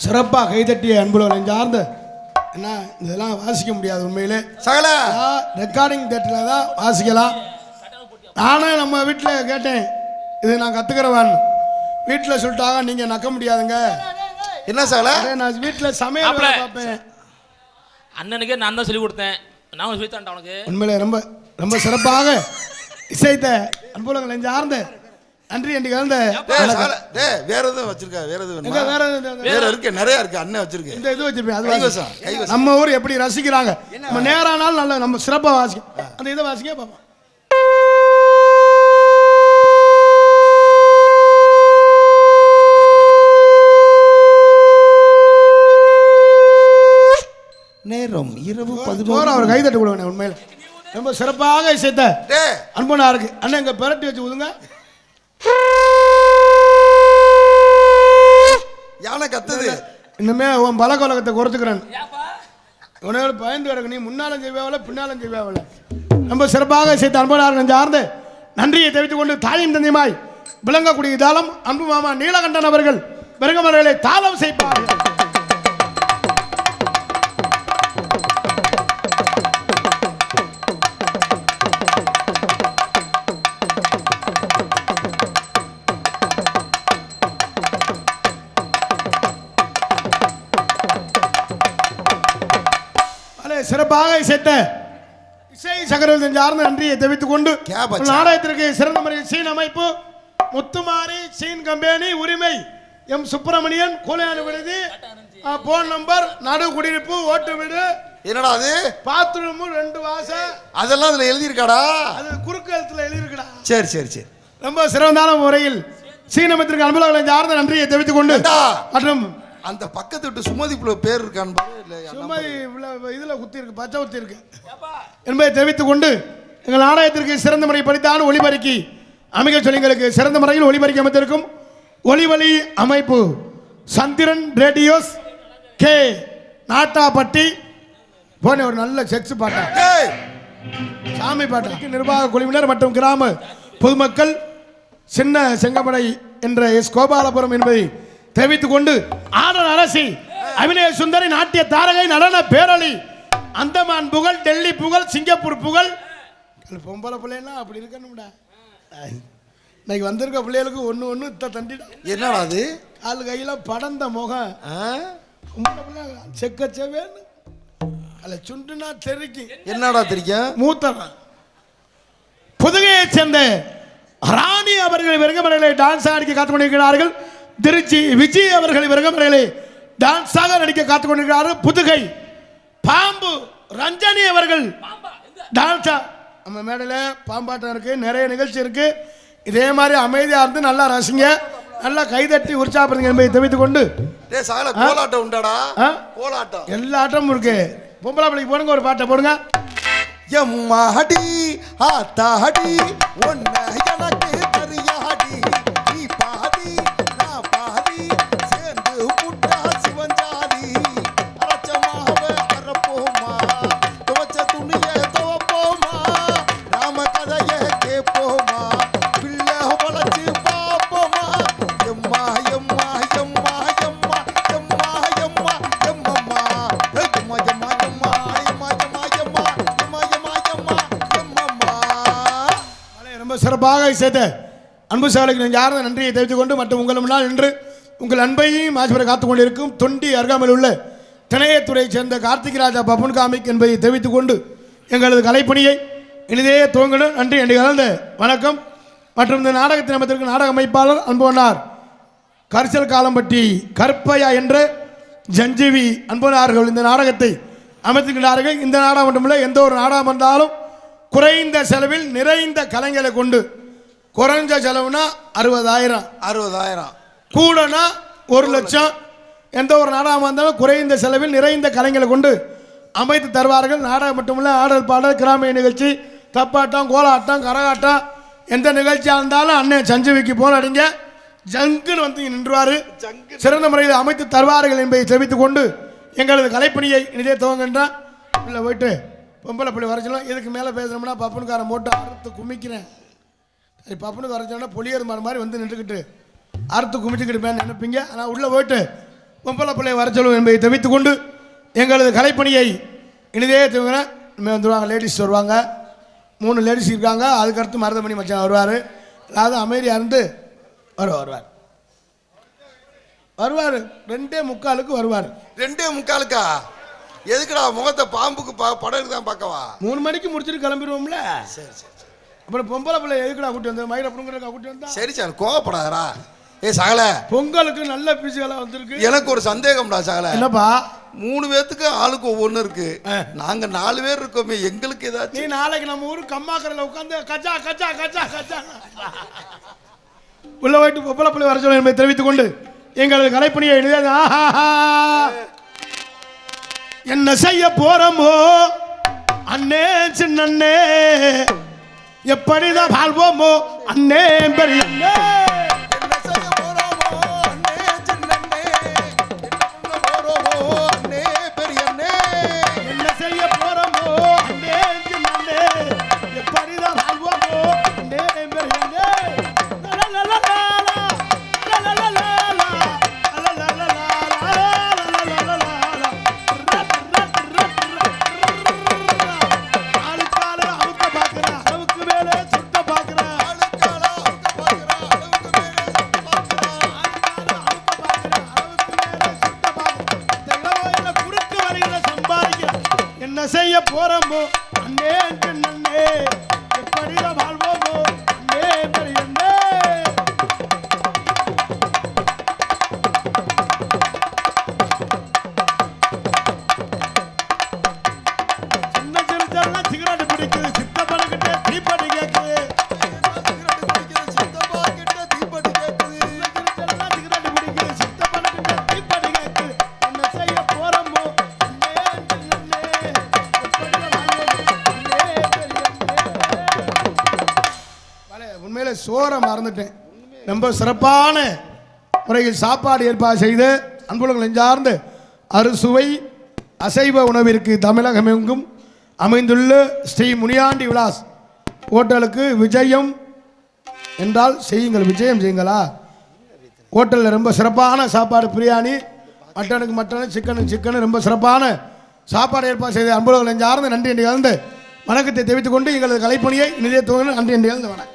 சிறப்பாக கைதட்டிய அன்புள்ள சார்ந்த என்ன இதெல்லாம் வாசிக்க முடியாது உண்மையிலே சகல ரெக்கார்டிங் தேட்டரில் தான் வாசிக்கலாம். நானும் நம்ம வீட்டில் கேட்டேன் இது நான் கற்றுக்கிறவான்னு, வீட்டில் சொல்லிட்டாங்க நீங்கள் நக்க முடியாதுங்க. என்ன சகல நான் வீட்டில் சமையல் பார்ப்பேன். அண்ணனுக்கே நான் தான் சொல்லி கொடுத்தேன், நான் சொல்லி தரேன் அவனுக்கு. உண்மையிலே ரொம்ப ரொம்ப சிறப்பாக இசைத்த அன்புள்ள சார்ந்த நன்றி என்று கலந்த வேற எதுவும் வச்சிருக்கா? வேற எதுவும் வேற இருக்கு, நிறைய இருக்கு. அண்ணன் வச்சிருக்கேன், இந்த இது வச்சிருப்பேன். அது நம்ம ஊர் எப்படி ரசிக்கிறாங்க, நம்ம நேரானாலும் நல்ல நம்ம சிறப்பாக வாசிக்க அந்த இதை வாசிக்க பார்ப்போம். நேரம் இரவு 11 அவர் கைதட்டு கொடுங்க. உண்மையில ரொம்ப சிறப்பாக இசைத்த அன்பனா இருக்கு. அண்ணன் இங்க பெரட்டி வச்சு ஊதுங்க. யானை கத்துது. இன்னுமே உன் பலகோலகத்தை குறைச்சுக்கிறேன். உனக்கு பயந்து கிடக்கு, நீ முன்னாலும் செய்வாவில்ல பின்னாலும் செய்வாவில்ல. ரொம்ப சிறப்பாக இசைத்த அன்பனார் சார்ந்து நன்றியை தெரிவித்துக் கொண்டு தாயும் தந்தையுமாய் விளங்கக்கூடிய தாளம் அன்பு மாமா நீலகண்டன் அவர்கள் பெருங்கமர்களை தாளம் செய்ப்பார்கள். சிறப்பாக இசைத்த இசை சகரவர்தன் சார்ந்த நன்றியை தெரிவித்துக் கொண்டு நாடகத்திற்கு சிறந்த முறையில் சீன் அமைப்பு முத்துமாரி சீன் கம்பெனி உரிமை எம் சுப்பிரமணியன் கூலையான விடுதி போன் நம்பர் நடு குடியிருப்பு ஓட்டு வீடு. என்னடா அது? பாத்ரூம் 2 வாசல் அதெல்லாம் அதுல எழுதி இருக்காடா? அது குறுக்கு எழுத்துல எழுதி இருக்குடா. சரி சரி சரி. ரொம்ப சிறந்தான முறையில் சீனமத்திற்கு அன்புகளை சார்ந்த நன்றியை தெரிவித்துக் கொண்டு மற்றும் அந்த பக்கத்து விட்டு சுமதி பேர் இருக்கான்னு சுமதி இதுல குத்தி இருக்கு, பச்சை குத்தி இருக்கு என்பதை தெரிவித்துக் கொண்டு எங்கள் நாடகத்திற்கு சிறந்த முறை படித்தான ஒளிபரக்கி அமைக்க சொல்லிங்களுக்கு சிறந்த முறையில் ஒளிபரக்கி அமைத்திருக்கும் ஒளிவழி அமைப்பு சந்திரன் ரேடியோஸ் கே நாட்டாப்பட்டி போன ஒரு நல்ல செக்ஸ் பாட்டா சாமி பாட்டா நிர்வாக குழுவினர் மற்றும் கிராம பொதுமக்கள் சின்ன செங்கமடை என்ற எஸ் கோபாலபுரம் என்பதை தெரிவித்துக் கொண்டு ஆடல் அரசி அபிநய சுந்தரி நாட்டிய தாரகை நடன பேரொளி அந்தமான் புகழ், டெல்லி புகழ், சிங்கப்பூர் புகழ். பொம்பளை பிள்ளைன்னா அப்படி இருக்கணும்டா. இன்னைக்கு வந்திருக்க பிள்ளைகளுக்கு ஒன்று ஒன்று தண்டிடும். என்னடா அது? காலு கையில் படந்த முகம், பொம்பளை பிள்ளை செக்கச்சவேன்னு அதில் சுண்டுனா தெறிக்கு. என்னடா தெரியும்? மூத்தவன் புதுகையை சேர்ந்த ராணி அவர்கள் விரங்கமரைகளை டான்ஸ் ஆடிக்க காத்து கொண்டிருக்கிறார்கள். திருச்சி விஜய் அவர்கள் விரங்கமரைகளை டான்ஸாக நடிக்க காத்து கொண்டிருக்கிறார்கள். புதுகை பாம்பு ரஞ்சனி அவர்கள் டான்ஸா. நம்ம மேடையில் பாம்பாட்டம் இருக்கு, நிறைய நிகழ்ச்சி இருக்கு. இதே மாதிரி அமைதியா இருந்து நல்லா ரசிங்க, நல்லா கைதட்டி உற்சாகப்படுங்க என்பதை தெரிவித்துக் கொண்டு கோலாட்டம் உண்டாடா? கோலாட்டம் எல்லா ஆட்டமும் இருக்கு. பொம்பளை பிள்ளைக்கு போடுங்க, ஒரு பாட்டை போடுங்க. எம்மாடி ஆத்தாடி ஒன்ன எனக்கு தெரியாடி, நீ பாதி நான் பாதி சேர்ந்து புட்டா சிவஞ்சாதி, அரைச்சமாவ அரைப்போமா, துவச்ச துணிய துவப்போமா, ராம கதைய கேட்போமா, பிள்ளை வளைச்சு பார்ப்போமா. எம்மா எம்மா எம்மா எம்மா எம்மா எம்மா எம்மம்மா எம்மா எம்மா எம்மா ரொம்ப சிறப்பாக இசைத்த அன்பு சாலைக்கு யாரும் நன்றியை தெரிவித்துக் கொண்டு மற்றும் உங்கள் முன்னால் நின்று உங்கள் அன்பையும் ஆசிபரை காத்துக் கொண்டிருக்கும் தொண்டி அருகாமையில் உள்ள திணையத்துறையை சேர்ந்த கார்த்திகராஜா பப்புன் காமிக் என்பதை தெரிவித்துக் கொண்டு எங்களது கலைப்பணியை இனிதே துவங்கணும். நன்றி என்று கலந்த வணக்கம். மற்றும் இந்த நாடகத்தின் அமைத்திற்கு நாடக அமைப்பாளர் அன்புவனார் கரிசல் காலம்பட்டி கற்பையா என்ற ஜஞ்சிவி அன்பனார்கள் இந்த நாடகத்தை அமைத்துக்கிறார்கள். இந்த நாடகம் மட்டுமில்லை, எந்த ஒரு நாடகம் வந்தாலும் குறைந்த செலவில் நிறைந்த கலைஞரை கொண்டு, குறைஞ்ச செலவுனா 60,000 கூடனா 1,00,000, எந்த ஒரு நாடகம் வந்தாலும் குறைந்த செலவில் நிறைந்த கலைஞரை கொண்டு அமைத்து தருவார்கள். நாடகம் மட்டுமில்லை, ஆடல் பாடல், கிராமிய நிகழ்ச்சி, தப்பாட்டம், கோலாட்டம், கரகாட்டம், எந்த நிகழ்ச்சியாக இருந்தாலும் அண்ணன் சஞ்சீவிக்கு போன அடிங்க ஜங்குன்னு வந்து நின்றுவார். சிறந்த முறையில் அமைத்து தருவார்கள் என்பதை தெரிவித்துக் கொண்டு எங்களது கலைப்பணியை இனிதே துவங்குகின்றான். இல்லை போயிட்டு பொம்பளை பிள்ளை வரைச்சலாம். இதுக்கு மேலே பேசுகிறோம்னா பப்புனுக்காரன் போட்டு அறுத்து குமிக்கிறேன். சரி, பப்புனுக்கு வரைச்சோம்னா பொலியர் மாதிரி வந்து நின்றுக்கிட்டு அறுத்து குமிச்சுக்கிட்டு நினைப்பீங்க. ஆனால் உள்ளே போயிட்டு பொம்பளை பிள்ளையை வரைச்சலும் என்பதை தெரிவித்துக் கொண்டு எங்களது கலைப்பணியை இனிதே துவங்கினேன். இனிமேல் வந்துடுவாங்க, லேடிஸ் வருவாங்க, 3 லேடிஸ் இருக்காங்க. அதுக்கடுத்து மருதமணி மச்சான் வருவார். அதாவது அமைதியாக இருந்து வருவார் 2:45 வருவார். 2:45 எதுக்குடா? முகத்தை பாம்புக்கு படம் தான் பார்க்கவா? 3 மணிக்கு முடிச்சுட்டு கிளம்பிடுவோம்ல. சரி சரி. அப்புறம் பொம்பளை பிள்ளை எதுக்குடா கூட்டி வந்து மயில புடுங்குறதுக்கா கூட்டி வந்தா? சரி சார், கோவப்படாதரா? ஏ சகல, பொங்கலுக்கு நல்ல பீஸுகளா வந்திருக்கு. எனக்கு ஒரு சந்தேகம்டா சகல. என்னப்பா? 3 பேத்துக்கு ஆளுக்கு ஒவ்வொன்று இருக்கு. நாங்க 4 பேர் இருக்கோமே, எங்களுக்கு ஏதாச்சும்? நீ நாளைக்கு நம்ம ஊரு கம்மாக்கரையில் உட்காந்து கச்சா கச்சா கச்சா கச்சா உள்ள போயிட்டு பொம்பளை பிள்ளை வர சொல்ல என்பதை தெரிவித்துக் கொண்டு எங்களது கலைப்பணியை எழுதியது. என்ன செய்ய போறோமோ அண்ணே சின்னண்ணே, எப்படிதான் வாழ்வோமோ அண்ணே பெரிய செய்ய போறோமோ அண்ணே நன்னே, எப்படிதான் வாழ்வோமோ அண்ணே பெரியண்ணே. சின்ன சிறுத்தெல்லாம் சிகரெட் பிடிக்குது, சித்தப்பனுக்கிட்டே தீப்படி கேட்குது. சோறை மறந்துட்டேன். ரொம்ப சிறப்பான முறையில் சாப்பாடு ஏற்பாடு செய்து அன்புலங்கள் நெஞ்சார்ந்து அறுசுவை அசைவ உணவிற்கு தமிழகம் எங்கும் அமைந்துள்ள ஸ்ரீ முனியாண்டி விலாஸ் ஹோட்டலுக்கு விஜயம் என்றால் செய்யுங்கள், விஜயம் செய்யுங்களா. ஹோட்டலில் ரொம்ப சிறப்பான சாப்பாடு, பிரியாணி, மட்டனுக்கு மட்டனு, சிக்கனுக்கு சிக்கனு, ரொம்ப சிறப்பான சாப்பாடு ஏற்பாடு செய்த அன்புலர்கள் நெஞ்சார்ந்த நன்றி என்று கலந்து வணக்கத்தை தெரிவித்துக் கொண்டு எங்களது கலைப்பணியை நிலையத்துவங்கள் நன்றி என்று கலந்து வணக்கம்.